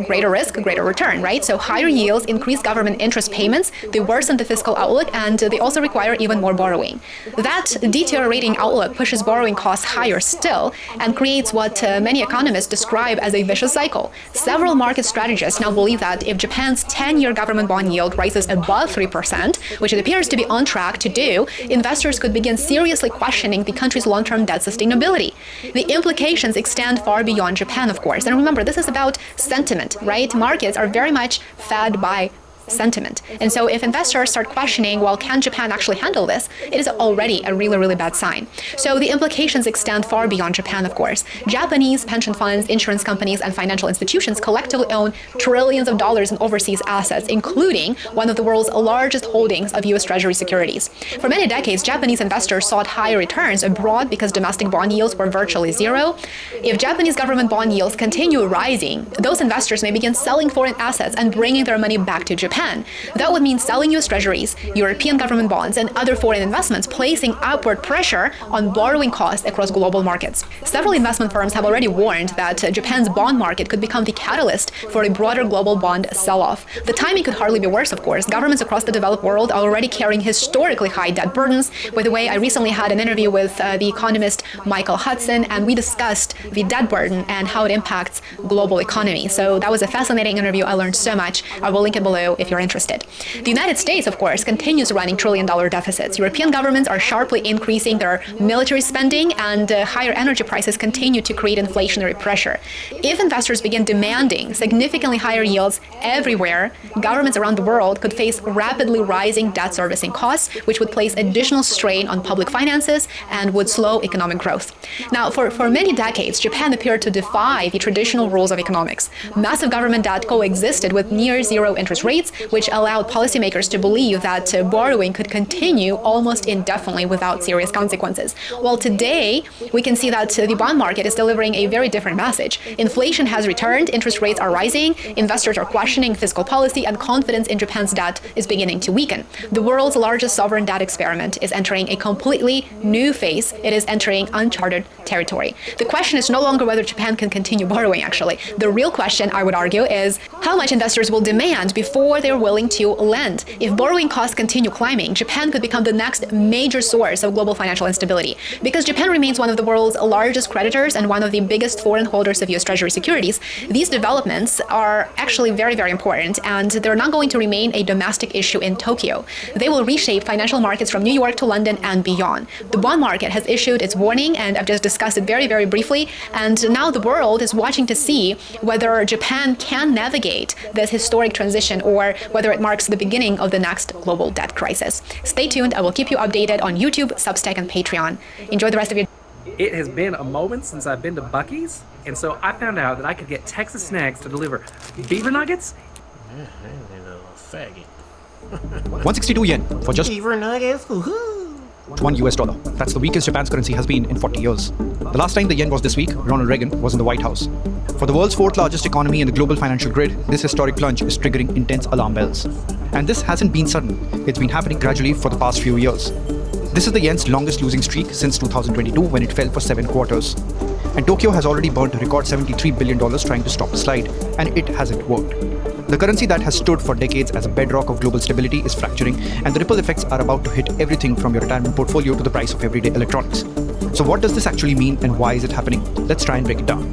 K: Greater risk, greater return, right? So higher yields increase government interest payments, they worsen the fiscal outlook, and they also require even more borrowing. That deteriorating outlook pushes borrowing costs higher still and creates what many economists describe as a vicious cycle. Several market strategists now believe that if Japan's 10-year government bond yield rises above 3%, which it appears to be on track to do, investors could begin seriously questioning the country's long-term debt sustainability. The implications extend far beyond Japan, of course. And remember, this is about sentiment. Right? Markets are very much fed by sentiment. And so if investors start questioning, well, can Japan actually handle this? It is already a really, really bad sign. So the implications extend far beyond Japan, of course. Japanese pension funds, insurance companies, and financial institutions collectively own trillions of dollars in overseas assets, including one of the world's largest holdings of U.S. Treasury securities. For many decades, Japanese investors sought higher returns abroad because domestic bond yields were virtually zero. If Japanese government bond yields continue rising, those investors may begin selling foreign assets and bringing their money back to Japan. That would mean selling U.S. treasuries, European government bonds, and other foreign investments, placing upward pressure on borrowing costs across global markets. Several investment firms have already warned that Japan's bond market could become the catalyst for a broader global bond sell-off. The timing could hardly be worse, of course. Governments across the developed world are already carrying historically high debt burdens. By the way, I recently had an interview with the economist Michael Hudson, and we discussed the debt burden and how it impacts global economy. So that was a fascinating interview. I learned so much. I will link it below if you're interested. The United States, of course, continues running trillion-dollar deficits. European governments are sharply increasing their military spending, and higher energy prices continue to create inflationary pressure. If investors begin demanding significantly higher yields everywhere, governments around the world could face rapidly rising debt servicing costs, which would place additional strain on public finances and would slow economic growth. Now, for many decades, Japan appeared to defy the traditional rules of economics. Massive government debt coexisted with near-zero interest rates, which allowed policymakers to believe that borrowing could continue almost indefinitely without serious consequences. Well, today, we can see that the bond market is delivering a very different message. Inflation has returned, interest rates are rising, investors are questioning fiscal policy, and confidence in Japan's debt is beginning to weaken. The world's largest sovereign debt experiment is entering a completely new phase. It is entering uncharted territory. The question is no longer whether Japan can continue borrowing, actually. The real question, I would argue, is how much investors will demand before they're willing to lend. If borrowing costs continue climbing, Japan could become the next major source of global financial instability. Because Japan remains one of the world's largest creditors and one of the biggest foreign holders of US Treasury securities, these developments are actually very, very important, and they're not going to remain a domestic issue in Tokyo. They will reshape financial markets from New York to London and beyond. The bond market has issued its warning, and I've just discussed it very, very briefly, and now the world is watching to see whether Japan can navigate this historic transition or whether it marks the beginning of the next global debt crisis. Stay tuned. I will keep you updated on YouTube, Substack, and Patreon. Enjoy the rest of your
L: It has been a moment since I've been to Buc-ee's, and so I found out that I could get Texas Snags to deliver beaver nuggets.
A: Yeah, a faggot.
M: 162 yen for just
A: Beaver nuggets. Woohoo!
M: $1. That's the weakest Japan's currency has been in 40 years. The last time the yen was this weak, Ronald Reagan was in the White House. For the world's fourth largest economy in the global financial grid, this historic plunge is triggering intense alarm bells. And this hasn't been sudden. It's been happening gradually for the past few years. This is the yen's longest losing streak since 2022, when it fell for 7 quarters. And Tokyo has already burnt a record $73 billion trying to stop the slide, and it hasn't worked. The currency that has stood for decades as a bedrock of global stability is fracturing, and the ripple effects are about to hit everything from your retirement portfolio to the price of everyday electronics. So what does this actually mean, and why is it happening? Let's try and break it down.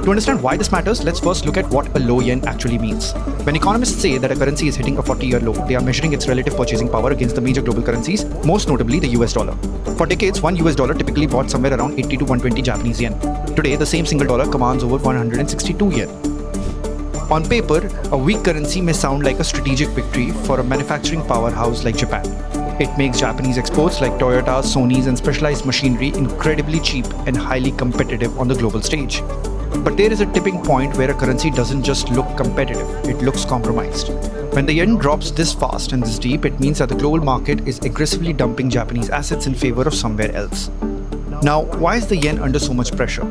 M: To understand why this matters, let's first look at what a low yen actually means. When economists say that a currency is hitting a 40-year low, they are measuring its relative purchasing power against the major global currencies, most notably the US dollar. For decades, one US dollar typically bought somewhere around 80 to 120 Japanese yen. Today, the same single dollar commands over 162 yen. On paper, a weak currency may sound like a strategic victory for a manufacturing powerhouse like Japan. It makes Japanese exports like Toyotas, Sonys, and specialized machinery incredibly cheap and highly competitive on the global stage. But there is a tipping point where a currency doesn't just look competitive, it looks compromised. When the yen drops this fast and this deep, it means that the global market is aggressively dumping Japanese assets in favor of somewhere else. Now, why is the yen under so much pressure?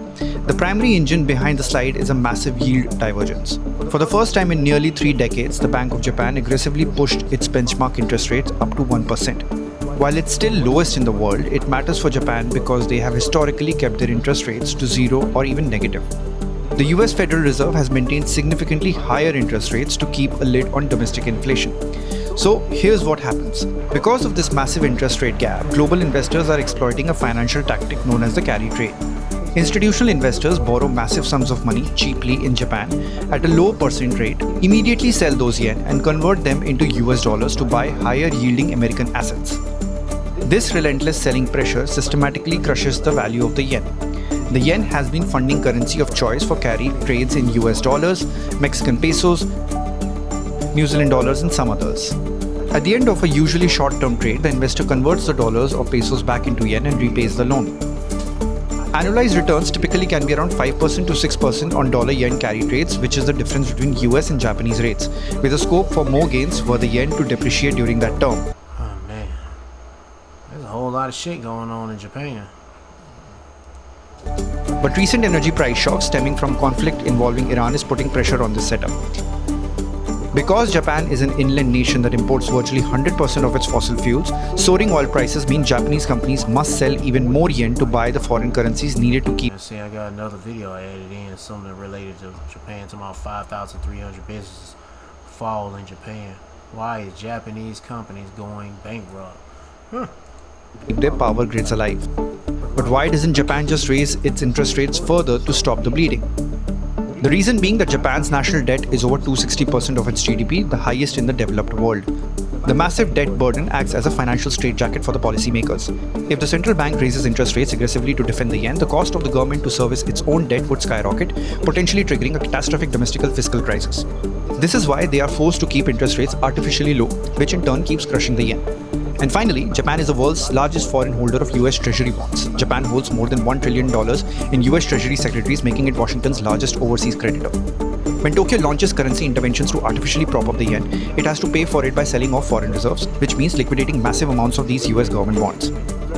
M: The primary engine behind the slide is a massive yield divergence. For the first time in nearly 3 decades, the Bank of Japan aggressively pushed its benchmark interest rates up to 1%. While it's still lowest in the world, it matters for Japan because they have historically kept their interest rates to 0 or even negative. The US Federal Reserve has maintained significantly higher interest rates to keep a lid on domestic inflation. So here's what happens. Because of this massive interest rate gap, global investors are exploiting a financial tactic known as the carry trade. Institutional investors borrow massive sums of money cheaply in Japan at a low percent rate, immediately sell those yen and convert them into US dollars to buy higher yielding American assets. This relentless selling pressure systematically crushes the value of the yen. The yen has been funding currency of choice for carry trades in US dollars, Mexican pesos, New Zealand dollars, and some others. At the end of a usually short-term trade, the investor converts the dollars or pesos back into yen and repays the loan. Annualized returns typically can be around 5% to 6% on dollar-yen carry trades, which is the difference between US and Japanese rates, with a scope for more gains were the yen to depreciate during that term.
A: Oh man, there's a whole lot of shit going on in Japan.
M: But recent energy price shocks stemming from conflict involving Iran is putting pressure on this setup. Because Japan is an inland nation that imports virtually 100% of its fossil fuels, soaring oil prices mean Japanese companies must sell even more yen to buy the foreign currencies needed to keep.
A: See, I got another video I added in, something related to Japan, talking about 5,300 businesses fall in Japan. Why is Japanese companies going bankrupt?
M: Keep their power grids alive. But why doesn't Japan just raise its interest rates further to stop the bleeding? The reason being that Japan's national debt is over 260% of its GDP, the highest in the developed world. The massive debt burden acts as a financial straitjacket for the policymakers. If the central bank raises interest rates aggressively to defend the yen, the cost of the government to service its own debt would skyrocket, potentially triggering a catastrophic domestic fiscal crisis. This is why they are forced to keep interest rates artificially low, which in turn keeps crushing the yen. And finally, Japan is the world's largest foreign holder of US Treasury bonds. Japan holds more than $1 trillion in US Treasury secretaries, making it Washington's largest overseas creditor. When Tokyo launches currency interventions to artificially prop up the yen, it has to pay for it by selling off foreign reserves, which means liquidating massive amounts of these US government bonds.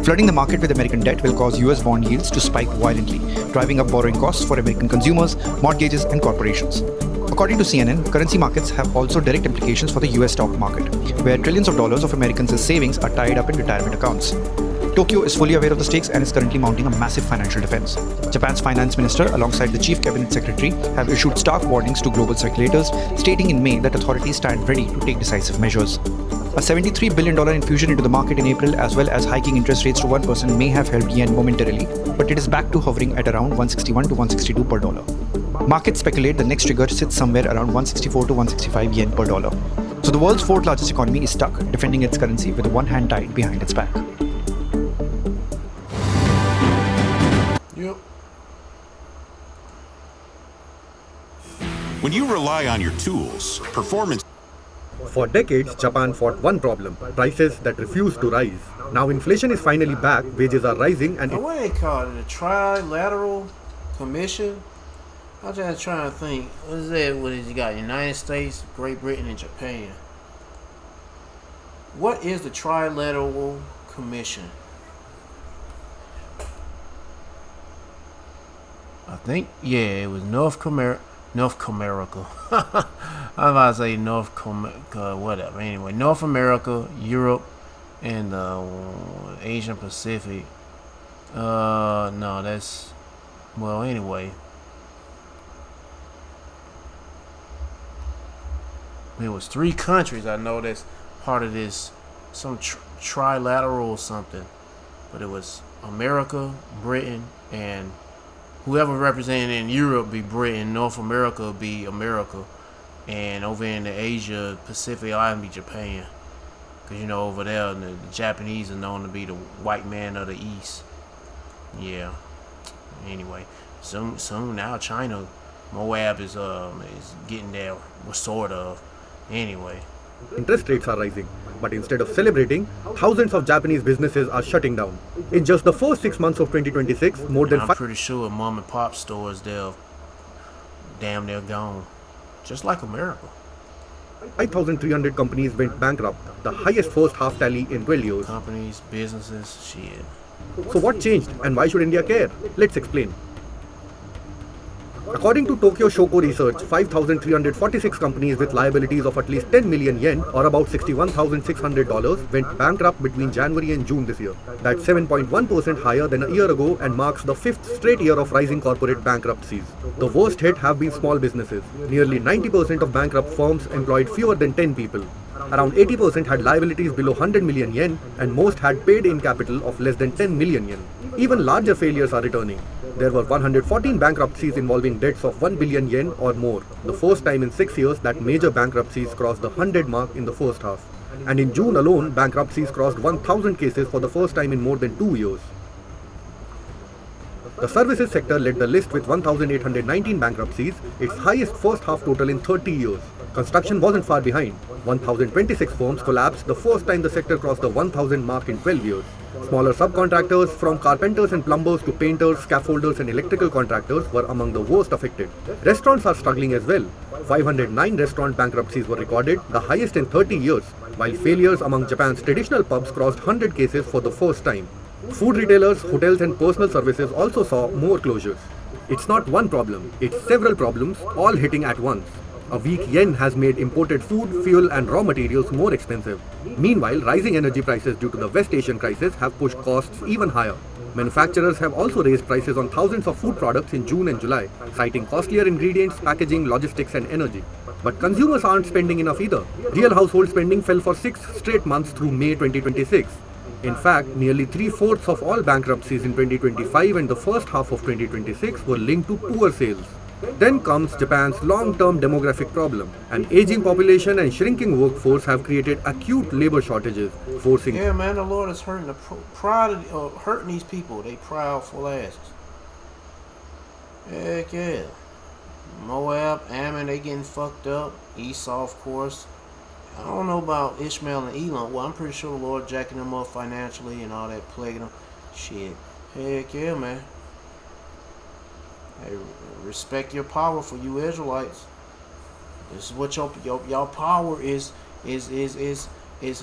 M: Flooding the market with American debt will cause US bond yields to spike violently, driving up borrowing costs for American consumers, mortgages, and corporations. According to CNN, currency markets have also direct implications for the US stock market, where trillions of dollars of Americans' savings are tied up in retirement accounts. Tokyo is fully aware of the stakes and is currently mounting a massive financial defense. Japan's finance minister, alongside the chief cabinet secretary, have issued stark warnings to global speculators, stating in May that authorities stand ready to take decisive measures. A $73 billion infusion into the market in April, as well as hiking interest rates to 1%, may have helped yen momentarily, but it is back to hovering at around 161 to 162 per dollar. Markets speculate the next trigger sits somewhere around 164 to 165 yen per dollar. So the world's fourth largest economy is stuck, defending its currency with one hand tied behind its back.
A: Yep.
N: When you rely on your tools, performance.
O: For decades, Japan fought one problem: prices that refuse to rise. Now inflation is finally back, wages are rising, and
A: What do they call it? A trilateral commission? I'm just trying to think. What is that? What is you got? United States, Great Britain, and Japan. What is the trilateral commission? I think, yeah, it was North America. I'm about to say whatever. Anyway, North America, Europe, and Asian Pacific. No, that's, well, anyway. It was 3 countries. I know that's part of this, some trilateral or something. But it was America, Britain, and whoever represented in Europe be Britain, North America be America, and over in the Asia Pacific Island be Japan. Because, you know, over there, the Japanese are known to be the white man of the East. Yeah. Anyway, soon now China, Moab is getting there, sort of. Anyway.
O: Interest rates are rising, but instead of celebrating, thousands of Japanese businesses are shutting down. In just the first 6 months of 2026, more than
A: I'm pretty sure mom and pop stores, they're damn near gone. Just like America.
O: 5,300 companies went bankrupt, the highest first half tally in 12 years.
A: Companies, businesses, shit.
O: So what changed and why should India care? Let's explain. According to Tokyo Shoko Research, 5,346 companies with liabilities of at least 10 million yen, or about $61,600, went bankrupt between January and June this year. That's 7.1% higher than a year ago and marks the 5th straight year of rising corporate bankruptcies. The worst hit have been small businesses. Nearly 90% of bankrupt firms employed fewer than 10 people. Around 80% had liabilities below 100 million yen, and most had paid-in capital of less than 10 million yen. Even larger failures are returning. There were 114 bankruptcies involving debts of 1 billion yen or more, the first time in 6 years that major bankruptcies crossed the 100 mark in the first half. And in June alone, bankruptcies crossed 1,000 cases for the first time in more than 2 years. The services sector led the list with 1,819 bankruptcies, its highest first half total in 30 years. Construction wasn't far behind. 1,026 firms collapsed, the first time the sector crossed the 1,000 mark in 12 years. Smaller subcontractors, from carpenters and plumbers to painters, scaffolders and electrical contractors, were among the worst affected. Restaurants are struggling as well. 509 restaurant bankruptcies were recorded, the highest in 30 years, while failures among Japan's traditional pubs crossed 100 cases for the first time. Food retailers, hotels and personal services also saw more closures. It's not one problem, it's several problems, all hitting at once. A weak yen has made imported food, fuel and raw materials more expensive. Meanwhile, rising energy prices due to the West Asian crisis have pushed costs even higher. Manufacturers have also raised prices on thousands of food products in June and July, citing costlier ingredients, packaging, logistics and energy. But consumers aren't spending enough either. Real household spending fell for 6 straight months through May 2026. In fact, nearly 3/4 of all bankruptcies in 2025 and the first half of 2026 were linked to poor sales. Then comes Japan's long-term demographic problem. An aging population and shrinking workforce have created acute labor shortages, forcing...
A: Yeah, man, the Lord is hurting hurting these people. They proudful asses. Heck yeah. Moab, Ammon, they getting fucked up. Esau, of course. I don't know about Ishmael and Elam. Well, I'm pretty sure the Lord jacking them up financially and all that, plaguing them. Shit. Heck yeah, man. Hey, respect your power for you Israelites. This is what your power is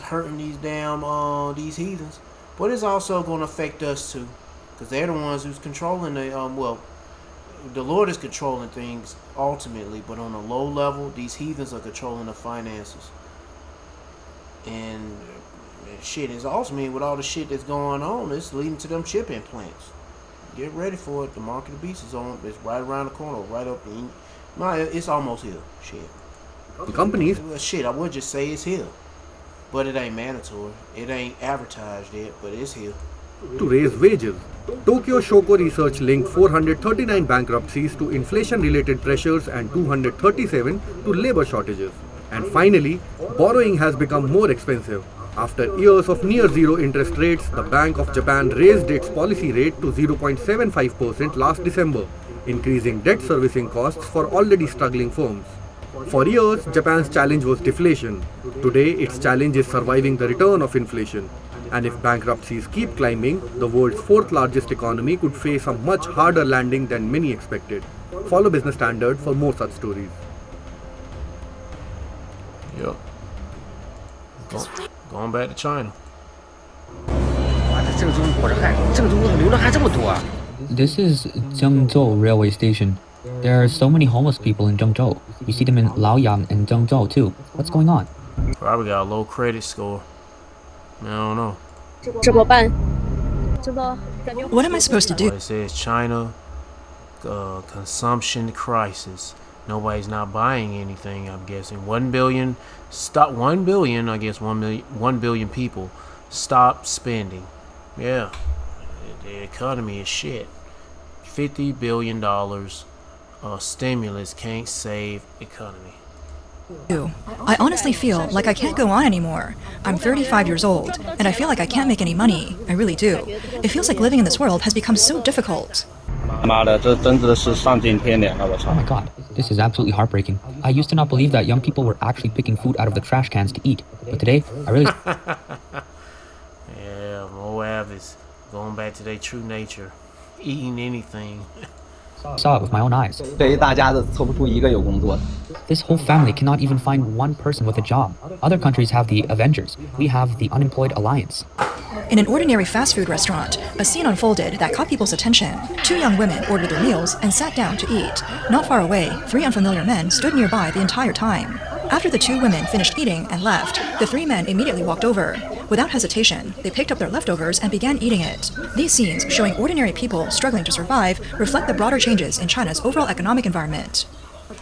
A: hurting these damn these heathens. But it's also going to affect us too, because they're the ones who's controlling the well, the Lord is controlling things ultimately, but on a low level, these heathens are controlling the finances. And shit is ultimately with all the shit that's going on, it's leading to them chip implants. Get ready for it. The market of the beast is on. It's right around the corner, right up in. It's almost here. Shit.
O: Companies.
A: Well, shit, I would just say it's here, but it ain't mandatory. It ain't advertised yet, but it's here.
O: To raise wages. Tokyo Shoko Research linked 439 bankruptcies to inflation-related pressures and 237 to labor shortages. And finally, borrowing has become more expensive. After years of near-zero interest rates, the Bank of Japan raised its policy rate to 0.75% last December, increasing debt servicing costs for already struggling firms. For years, Japan's challenge was deflation. Today, its challenge is surviving the return of inflation. And if bankruptcies keep climbing, the world's fourth largest economy could face a much harder landing than many expected. Follow Business Standard for more such stories.
A: Yep. Going back to China.
P: This is Zhengzhou railway station. There are so many homeless people in Zhengzhou. You see them in Laoyang and Zhengzhou too. What's going on?
A: Probably got a low credit score. I don't know.
H: What am I supposed to do?
A: It says China consumption crisis. Nobody's not buying anything, I'm guessing. 1 billion, I guess 1 billion people stop spending. Yeah, the economy is shit. $50 billion stimulus can't save economy.
H: I honestly feel like I can't go on anymore. I'm 35 years old, and I feel like I can't make any money. I really do. It feels like living in this world has become so difficult.
P: Oh my god, this is absolutely heartbreaking. I used to not believe that young people were actually picking food out of the trash cans to eat, but today, I really...
A: Yeah, Moab is going back to their true nature. Eating anything.
P: saw it with my own eyes. This whole family cannot even find one person with a job. Other countries have the Avengers. We have the Unemployed Alliance.
H: In an ordinary fast food restaurant, a scene unfolded that caught people's attention. Two young women ordered their meals and sat down to eat. Not far away, three unfamiliar men stood nearby the entire time. After the two women finished eating and left, the three men immediately walked over. Without hesitation, they picked up their leftovers and began eating it. These scenes, showing ordinary people struggling to survive, reflect the broader changes in China's overall economic environment.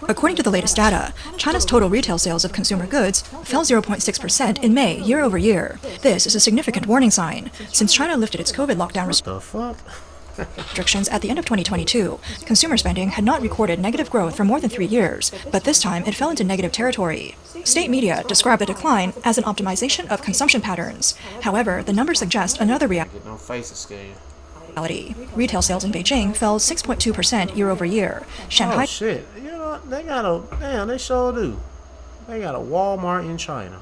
H: According to the latest data, China's total retail sales of consumer goods fell 0.6% in May year over year. This is a significant warning sign, since China lifted its COVID lockdown restrictions at the end of 2022. Consumer spending had not recorded negative growth for more than 3 years, but this time it fell into negative territory. State media describe the decline as an optimization of consumption patterns. However, the numbers suggest another reality. Retail sales in Beijing fell 6.2% year over year. Shanghai.
A: Oh shit! You know they got a they sure do. They got a Walmart in China.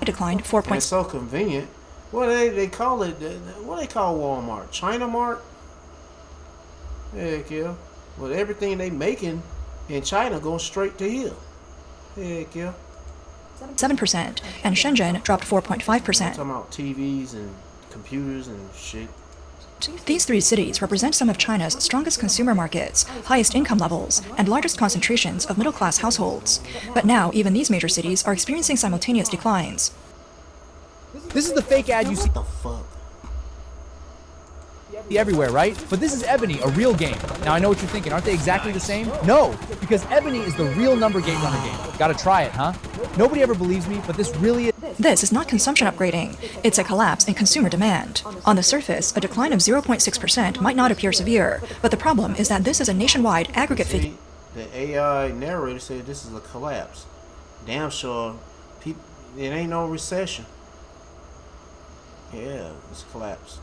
H: Declined 4.
A: It's so convenient. What they call it? What they call Walmart? China Mart. Heck yeah. Well, everything they making in China goes straight to here. Heck yeah.
H: 7%, and Shenzhen dropped 4.5%.
A: Talking about TVs and computers and shit.
H: These three cities represent some of China's strongest consumer markets, highest income levels, and largest concentrations of middle-class households. But now, even these major cities are experiencing simultaneous declines.
Q: This is the fake ad you see everywhere, right? But this is Ebony, a real game. Now I know what you're thinking. Aren't they exactly the same? No, because Ebony is the real number gate runner game. Gotta try it, huh? Nobody ever believes me, but this really is.
H: This is not consumption upgrading. It's a collapse in consumer demand. On the surface, a decline of 0.6% might not appear severe, but the problem is that this is a nationwide aggregate figure.
A: The AI narrator said this is a collapse. Damn sure, it ain't no recession. Yeah, it's a collapse.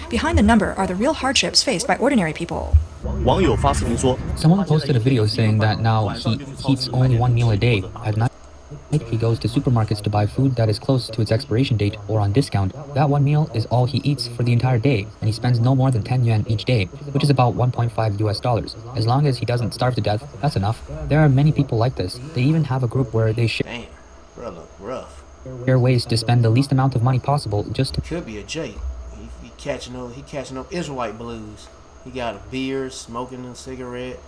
H: Behind the number are the real hardships faced by ordinary people.
P: Someone posted a video saying that now he eats only one meal a day. At night, he goes to supermarkets to buy food that is close to its expiration date or on discount. That one meal is all he eats for the entire day, and he spends no more than 10 yuan each day, which is about $1.5 US. As long as he doesn't starve to death, that's enough. There are many people like this. They even have a group where they share ways to spend the least amount of money possible just to...
A: Could be a Jake. He catching up Israelite blues. He got a beer, smoking a cigarette,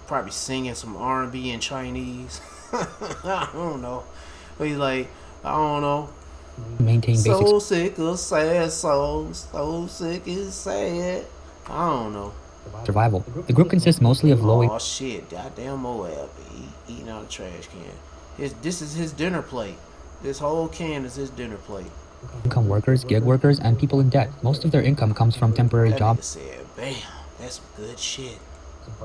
A: probably singing some R&B in Chinese. I don't know. But he's like, I don't know.
P: Maintain basic
A: So sick of sad songs. So sick and sad. I don't know.
P: survival. The group consists mostly of low
A: Oh shit! Goddamn Moab eating out of the trash can. This is his dinner plate. This whole can is his dinner plate.
P: income workers, gig workers, and people in debt. Most of their income comes from temporary
A: That
P: jobs
A: nigga said, "Bam, that's some good shit."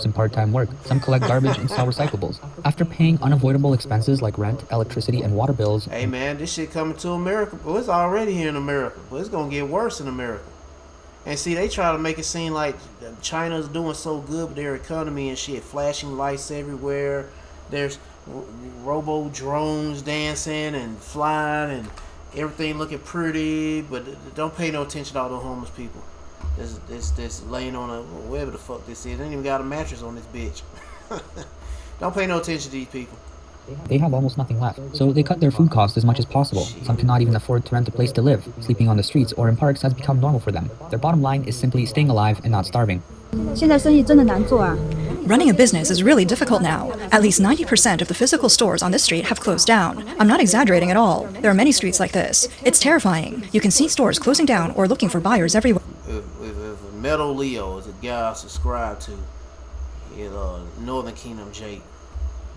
P: and part-time work. Some collect garbage and sell recyclables. After paying unavoidable expenses like rent, electricity, and water bills.
A: Hey man, this shit coming to America, but it's already here in America. But it's gonna get worse in America. And see, they try to make it seem like China's doing so good with their economy and shit, flashing lights everywhere. There's robo drones dancing and flying and everything looking pretty, but don't pay no attention to all those homeless people. This laying on a whatever the fuck this is. They ain't even got a mattress on this bitch. Don't pay no attention to these people.
P: They have almost nothing left, so they cut their food costs as much as possible. Some cannot even afford to rent a place to live. Sleeping on the streets or in parks has become normal for them. Their bottom line is simply staying alive and not starving.
R: Running a business is really difficult now. At least 90% of the physical stores on this street have closed down. I'm not exaggerating at all. There are many streets like this. It's terrifying. You can see stores closing down or looking for buyers everywhere.
A: If Metal Leo is a guy I subscribe to, Northern Kingdom Jake,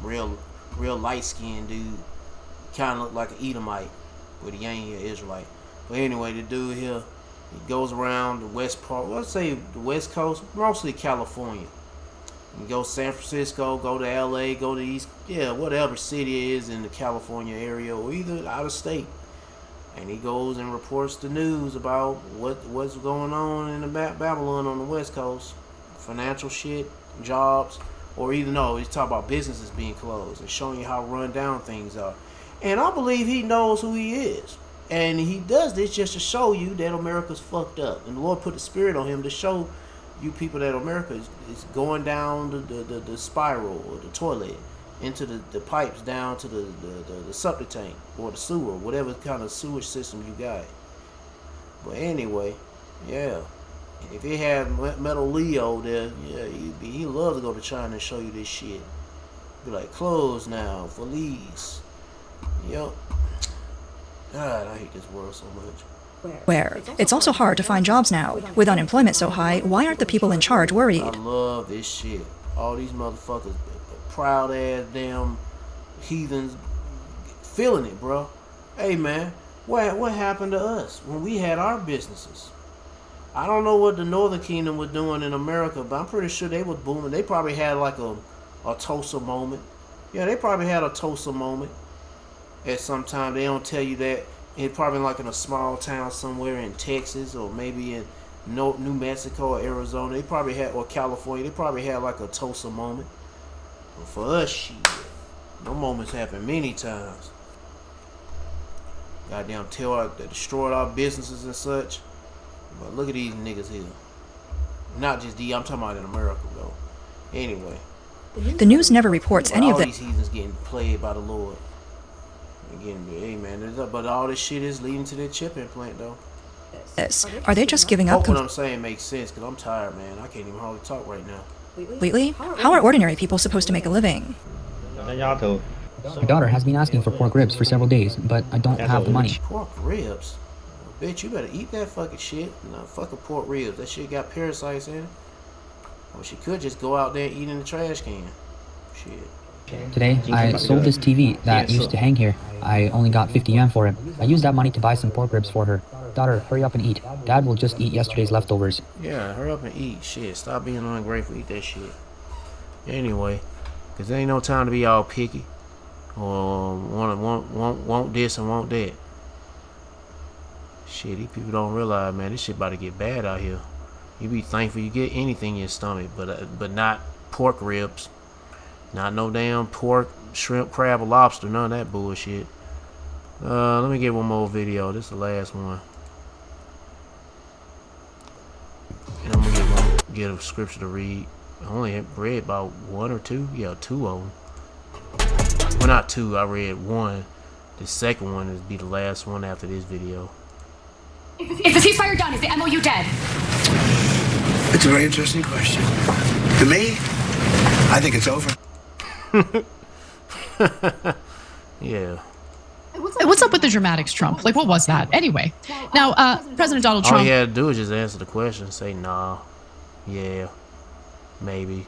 A: real light-skinned dude, kind of look like an Edomite, but he ain't an Israelite. But anyway, the dude here, he goes around the west part, let's say the west coast, mostly California. You go San Francisco, go to LA, go to East, whatever city it is in the California area, or either out of state. And he goes and reports the news about what's going on in the Babylon on the west coast, financial shit, jobs, or even though he's talking about businesses being closed and showing you how run down things are. And I believe he knows who he is. And he does this just to show you that America's fucked up. And the Lord put the spirit on him to show you people that America is going down the spiral or the toilet into the pipes down to the septic tank or the sewer, whatever kind of sewage system you got. But anyway, yeah. If he had Metal Leo there, yeah, he loves to go to China and show you this shit. Be like, close now, police. Yup. God, I hate this world so much.
R: Where? It's also hard to find jobs now. With unemployment so high, why aren't the people in charge worried?
A: I love this shit. All these motherfuckers, proud ass damn heathens, feeling it, bro. Hey man, what happened to us when we had our businesses? I don't know what the Northern Kingdom was doing in America, but I'm pretty sure they was booming. They probably had like a Tulsa moment. Yeah, they probably had a Tulsa moment at some time. They don't tell you that. It probably like in a small town somewhere in Texas or maybe in New Mexico or Arizona. They probably had, or California. They probably had like a Tulsa moment. But for us, shit, no moments happen many times. Goddamn, they destroyed our businesses and such. But look at these niggas here. Not just I'm talking about in America though. Anyway.
R: The news never reports any of
A: all
R: that.
A: These heathens getting played by the Lord. Again, hey man, but all this shit is leading to their chip implant though.
R: Are they just giving up?
A: What I'm saying makes sense because I'm tired, man. I can't even hardly talk right now.
R: Completely? How are ordinary people supposed to make a living?
P: My daughter has been asking for pork ribs for several days, but I don't have the money.
A: Pork ribs? Bitch, you better eat that fucking shit. No, fucking pork ribs. That shit got parasites in it. Or she could just go out there and eat in the trash can. Shit.
P: Today, I sold this TV that used to hang here. I only got 50 yen for it. I used that money to buy some pork ribs for her. Daughter, hurry up and eat. Dad will just eat yesterday's leftovers.
A: Yeah, hurry up and eat. Shit, stop being ungrateful. Eat that shit. Anyway, because there ain't no time to be all picky. Or want this and want that. Shit, these people don't realize, man, this shit about to get bad out here. You be thankful you get anything in your stomach, but not pork ribs. Not no damn pork, shrimp, crab, or lobster. None of that bullshit. Let me get one more video. This is the last one. And I'm gonna get a scripture to read. I only read about one or two. Yeah, two of them. Well, not two. I read one. The second one is be the last one after this video.
S: Is the ceasefire done? Is the MOU dead?
D: It's a very interesting question. To me, I think it's over.
A: Yeah.
T: What's up with the dramatics, Trump? Like, what was that? Anyway, now, President Donald Trump...
A: All you had to do is just answer the question. Say, nah, yeah, maybe.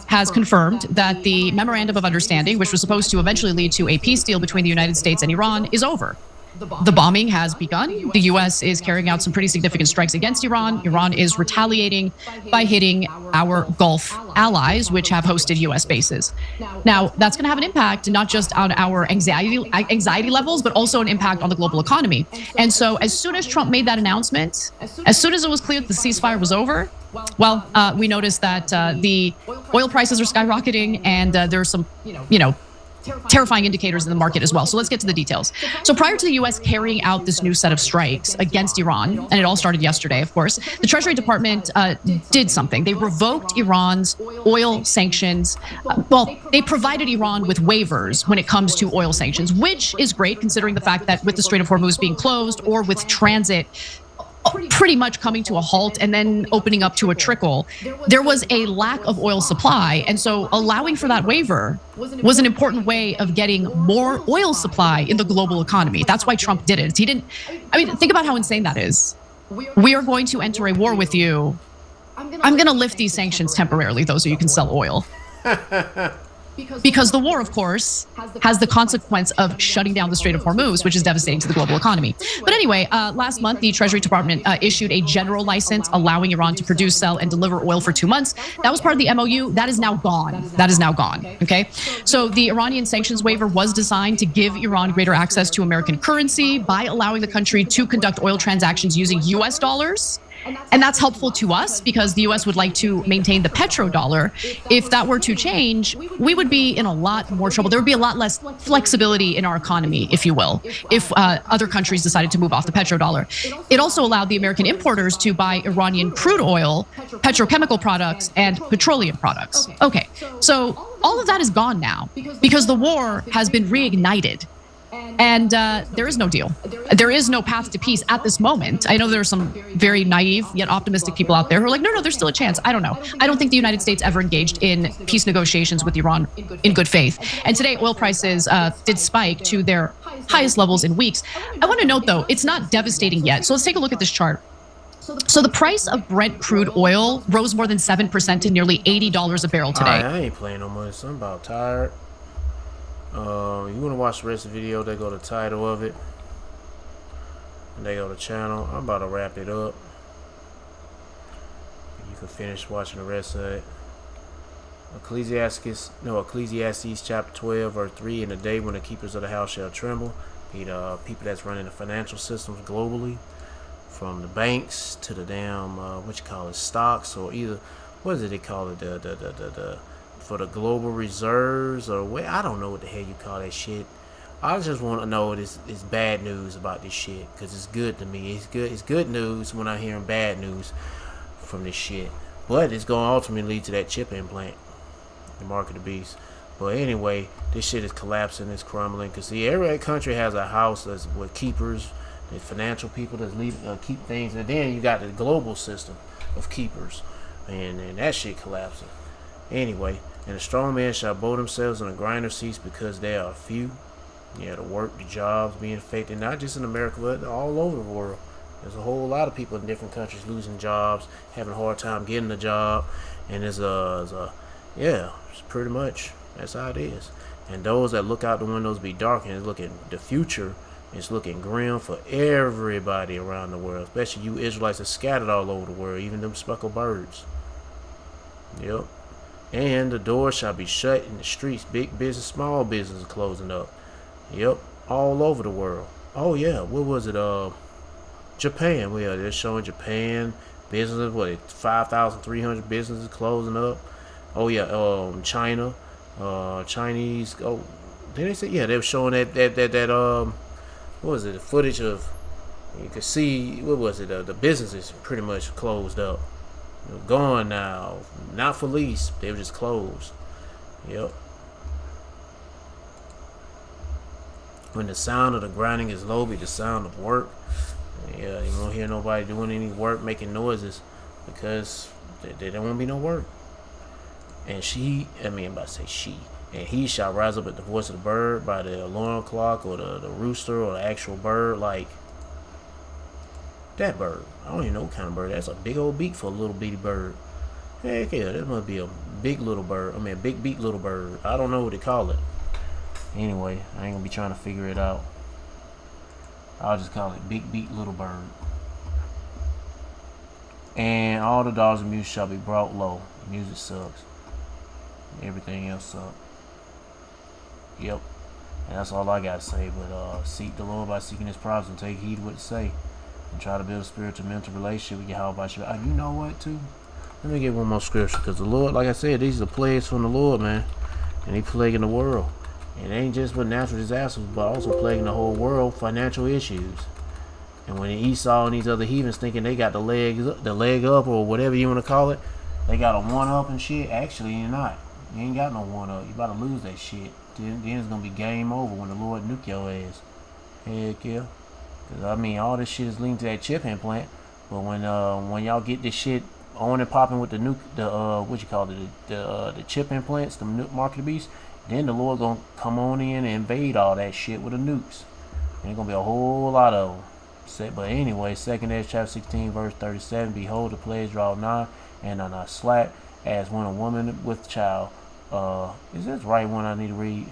T: Has confirmed that the memorandum of understanding, which was supposed to eventually lead to a peace deal between the United States and Iran, is over. The bombing has begun. The U.S. is carrying out some pretty significant strikes against Iran. Iran is retaliating by hitting our Gulf allies, which have hosted U.S. bases. Now, that's going to have an impact not just on our anxiety levels, but also an impact on the global economy. And so as soon as Trump made that announcement, as soon as it was clear that the ceasefire was over, well, we noticed that the oil prices are skyrocketing, and there are some, terrifying indicators in the market as well. So let's get to the details. So prior to the U.S. carrying out this new set of strikes against Iran, and it all started yesterday, of course, the Treasury Department did something. They revoked Iran's oil sanctions. Well, they provided Iran with waivers when it comes to oil sanctions, which is great considering the fact that with the Strait of Hormuz being closed or with transit pretty much coming to a halt and then opening up to a trickle, there was a lack of oil supply. And so allowing for that waiver was an important way of getting more oil supply in the global economy. That's why Trump did it. Think about how insane that is. We are going to enter a war with you. I'm going to lift these sanctions temporarily, though, so you can sell oil. Because the war, of course, has the consequence of shutting down the Strait of Hormuz, which is devastating to the global economy. But anyway, last month, the Treasury Department issued a general license allowing Iran to produce, sell, and deliver oil for 2 months. That was part of the MOU. That is now gone. Okay? So the Iranian sanctions waiver was designed to give Iran greater access to American currency by allowing the country to conduct oil transactions using U.S. dollars. And that's helpful to us because the U.S. would like to maintain the petrodollar. If that were to change, we would be in a lot more trouble. There would be a lot less flexibility in our economy, if you will, if other countries decided to move off the petrodollar. It also allowed the American importers to buy Iranian crude oil, petrochemical products, and petroleum products. Okay, so all of that is gone now because the war has been reignited. And there is no deal. There is no path to peace at this moment. I know there are some very naive yet optimistic people out there who are like, no, there's still a chance. I don't know. I don't think the United States ever engaged in peace negotiations with Iran in good faith. And today, oil prices did spike to their highest levels in weeks. I want to note, though, it's not devastating yet. So let's take a look at this chart. So the price of Brent crude oil rose more than 7% to nearly $80 a barrel today.
A: I ain't playing no more. I'm about tired. You want to watch the rest of the video, they go to the title of it, and they go to channel. I'm about to wrap it up. You can finish watching the rest of it. Ecclesiastes chapter 12 verse 3, in the day when the keepers of the house shall tremble, be the people that's running the financial systems globally, from the banks to the damn stocks, or either what is it they call it, the for the global reserves, or what, I don't know what the hell you call that shit. I just want to know it's bad news about this shit, because it's good to me. It's good news when I'm hearing bad news from this shit, but it's going to ultimately lead to that chip implant, the mark of the beast. But anyway, this shit is collapsing, it's crumbling, because see, every country has a house that's with keepers, the financial people that keep things, and then you got the global system of keepers, and that shit collapsing. Anyway, and the strong men shall bow themselves in the grinder seats, because they are few. Yeah, the work, the jobs being affected, not just in America, but all over the world. There's a whole lot of people in different countries losing jobs, having a hard time getting a job, and it's pretty much, that's how it is. And those that look out the windows be dark, and look at the future, it's looking grim for everybody around the world, especially you Israelites that scattered all over the world, even them speckled birds. Yep. And the doors shall be shut in the streets. Big business, small business is closing up. Yep, all over the world. Oh yeah, what was it? Japan. Well, they're showing Japan businesses. 5,300 businesses closing up. Oh yeah, China, Chinese. Oh, did they say? Yeah, they were showing that what was it? The footage of, you could see, what was it? The businesses pretty much closed up. They're gone now, not for lease. They were just closed. Yep. When the sound of the grinding is low, be the sound of work. Yeah, you won't hear nobody doing any work, making noises, because there don't want to be no work. And And he shall rise up at the voice of the bird, by the alarm clock, or the rooster, or the actual bird. Like, that bird. I don't even know what kind of bird. That's a big old beak for a little bitty bird. Heck yeah, that must be a big little bird. I mean, a big beak little bird. I don't know what they call it. Anyway, I ain't gonna be trying to figure it out. I'll just call it big beak little bird. And all the dollars of music shall be brought low. Music sucks. Everything else sucks. Yep. And that's all I gotta say. But seek the Lord by seeking his prophets, and take heed what to say. And try to build a spiritual mental relationship with Yahweh. You know what, too? Let me get one more scripture. Because the Lord, like I said, these are plagues from the Lord, man. And he plaguing the world. It ain't just with natural disasters, but also plaguing the whole world, financial issues. And when Esau and these other heathens thinking they got the leg up, or whatever you want to call it, they got a one up and shit. Actually, you're not. You ain't got no one up. You about to lose that shit. Then it's gonna be game over when the Lord nuke your ass. Heck yeah. Cause I mean, all this shit is leading to that chip implant. But when y'all get this shit on and popping with the what you call it, the chip implants, the nuke market beast, then the Lord gonna come on in and invade all that shit with the nukes. And it's gonna be a whole lot of them. But anyway, 2nd Ezra chapter 16 verse 37. Behold, the plagues draw nigh, and are not slack, as when a woman with child. Is this the right one I need to read?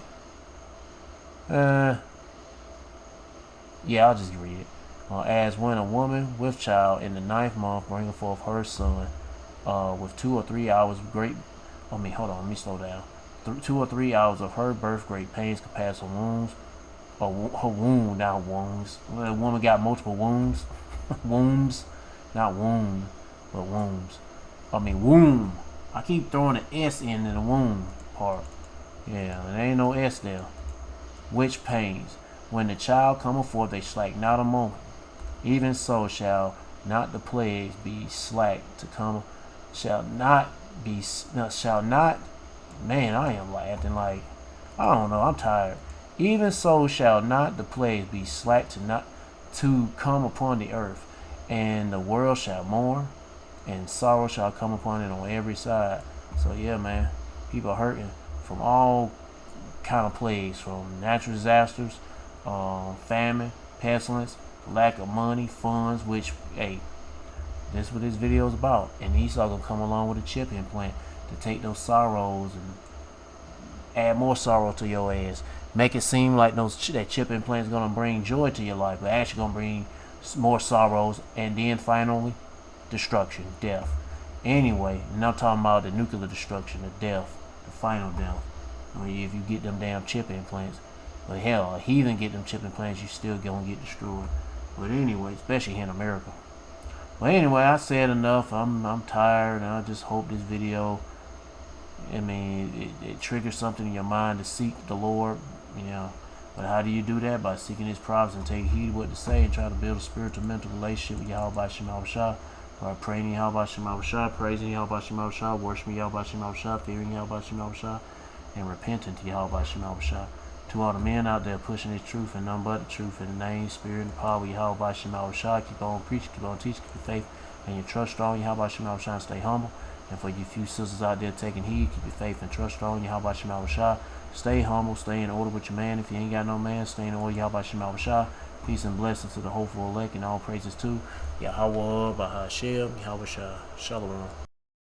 A: Yeah, I'll just read it. As when a woman with child in the 9th month bringeth forth her son, with 2 or 3 hours of great. Hold on, let me slow down. 2 or 3 hours of her birth, great pains could pass her wounds. Her wound, not wounds. The woman got multiple wounds. Wombs, not womb, but wombs. Womb. I keep throwing an S in the womb part. Yeah, there ain't no S there. Which pains? When the child cometh forth, they slack not a moment. Even so shall not the plagues be slack to come. Shall not. Man, I am acting like, I don't know. I'm tired. Even so shall not the plagues be slack to come upon the earth, and the world shall mourn, and sorrow shall come upon it on every side. So yeah, man, people are hurting from all kind of plagues, from natural disasters, famine, pestilence, lack of money, funds. Which, hey, that's what this video is about. And Esau gonna come along with a chip implant to take those sorrows and add more sorrow to your ass. Make it seem like that chip implant is gonna bring joy to your life, but actually gonna bring more sorrows, and then finally destruction, death. Anyway, now I'm talking about the nuclear destruction, the death, the final death. If you get them damn chip implants. But hell, a heathen get them chip implants, you still gonna get destroyed. But anyway, especially here in America. But anyway, I said enough. I'm tired, and I just hope this video, it triggers something in your mind to seek the Lord. But how do you do that? By seeking his prophets and take heed what to say, and try to build a spiritual mental relationship with Yahweh Shema Shah. By praying Yahweh Shema Shah, praising Yahweh Shema Shah, worshiping Yahweh Shema Shah, fearing Yahweh Shema Shah, and repenting to Yahweh Shema Shah. To all the men out there pushing his truth and none but the truth, in the name, spirit, and power of Yahweh Shema Shah, keep on preaching, keep on teaching, keep your faith and your trust strong. Yahweh Shema Shah, and stay humble. And for you few sisters out there taking heed, keep your faith and trust strong. Yahweh Shema Shah, stay humble, stay in order with your man. If you ain't got no man, stay in order. Yahweh Shema Shah. Peace and blessings to the hopeful elect, and all praises to Yahweh Bahashem, Yahweh Shah. Shalom.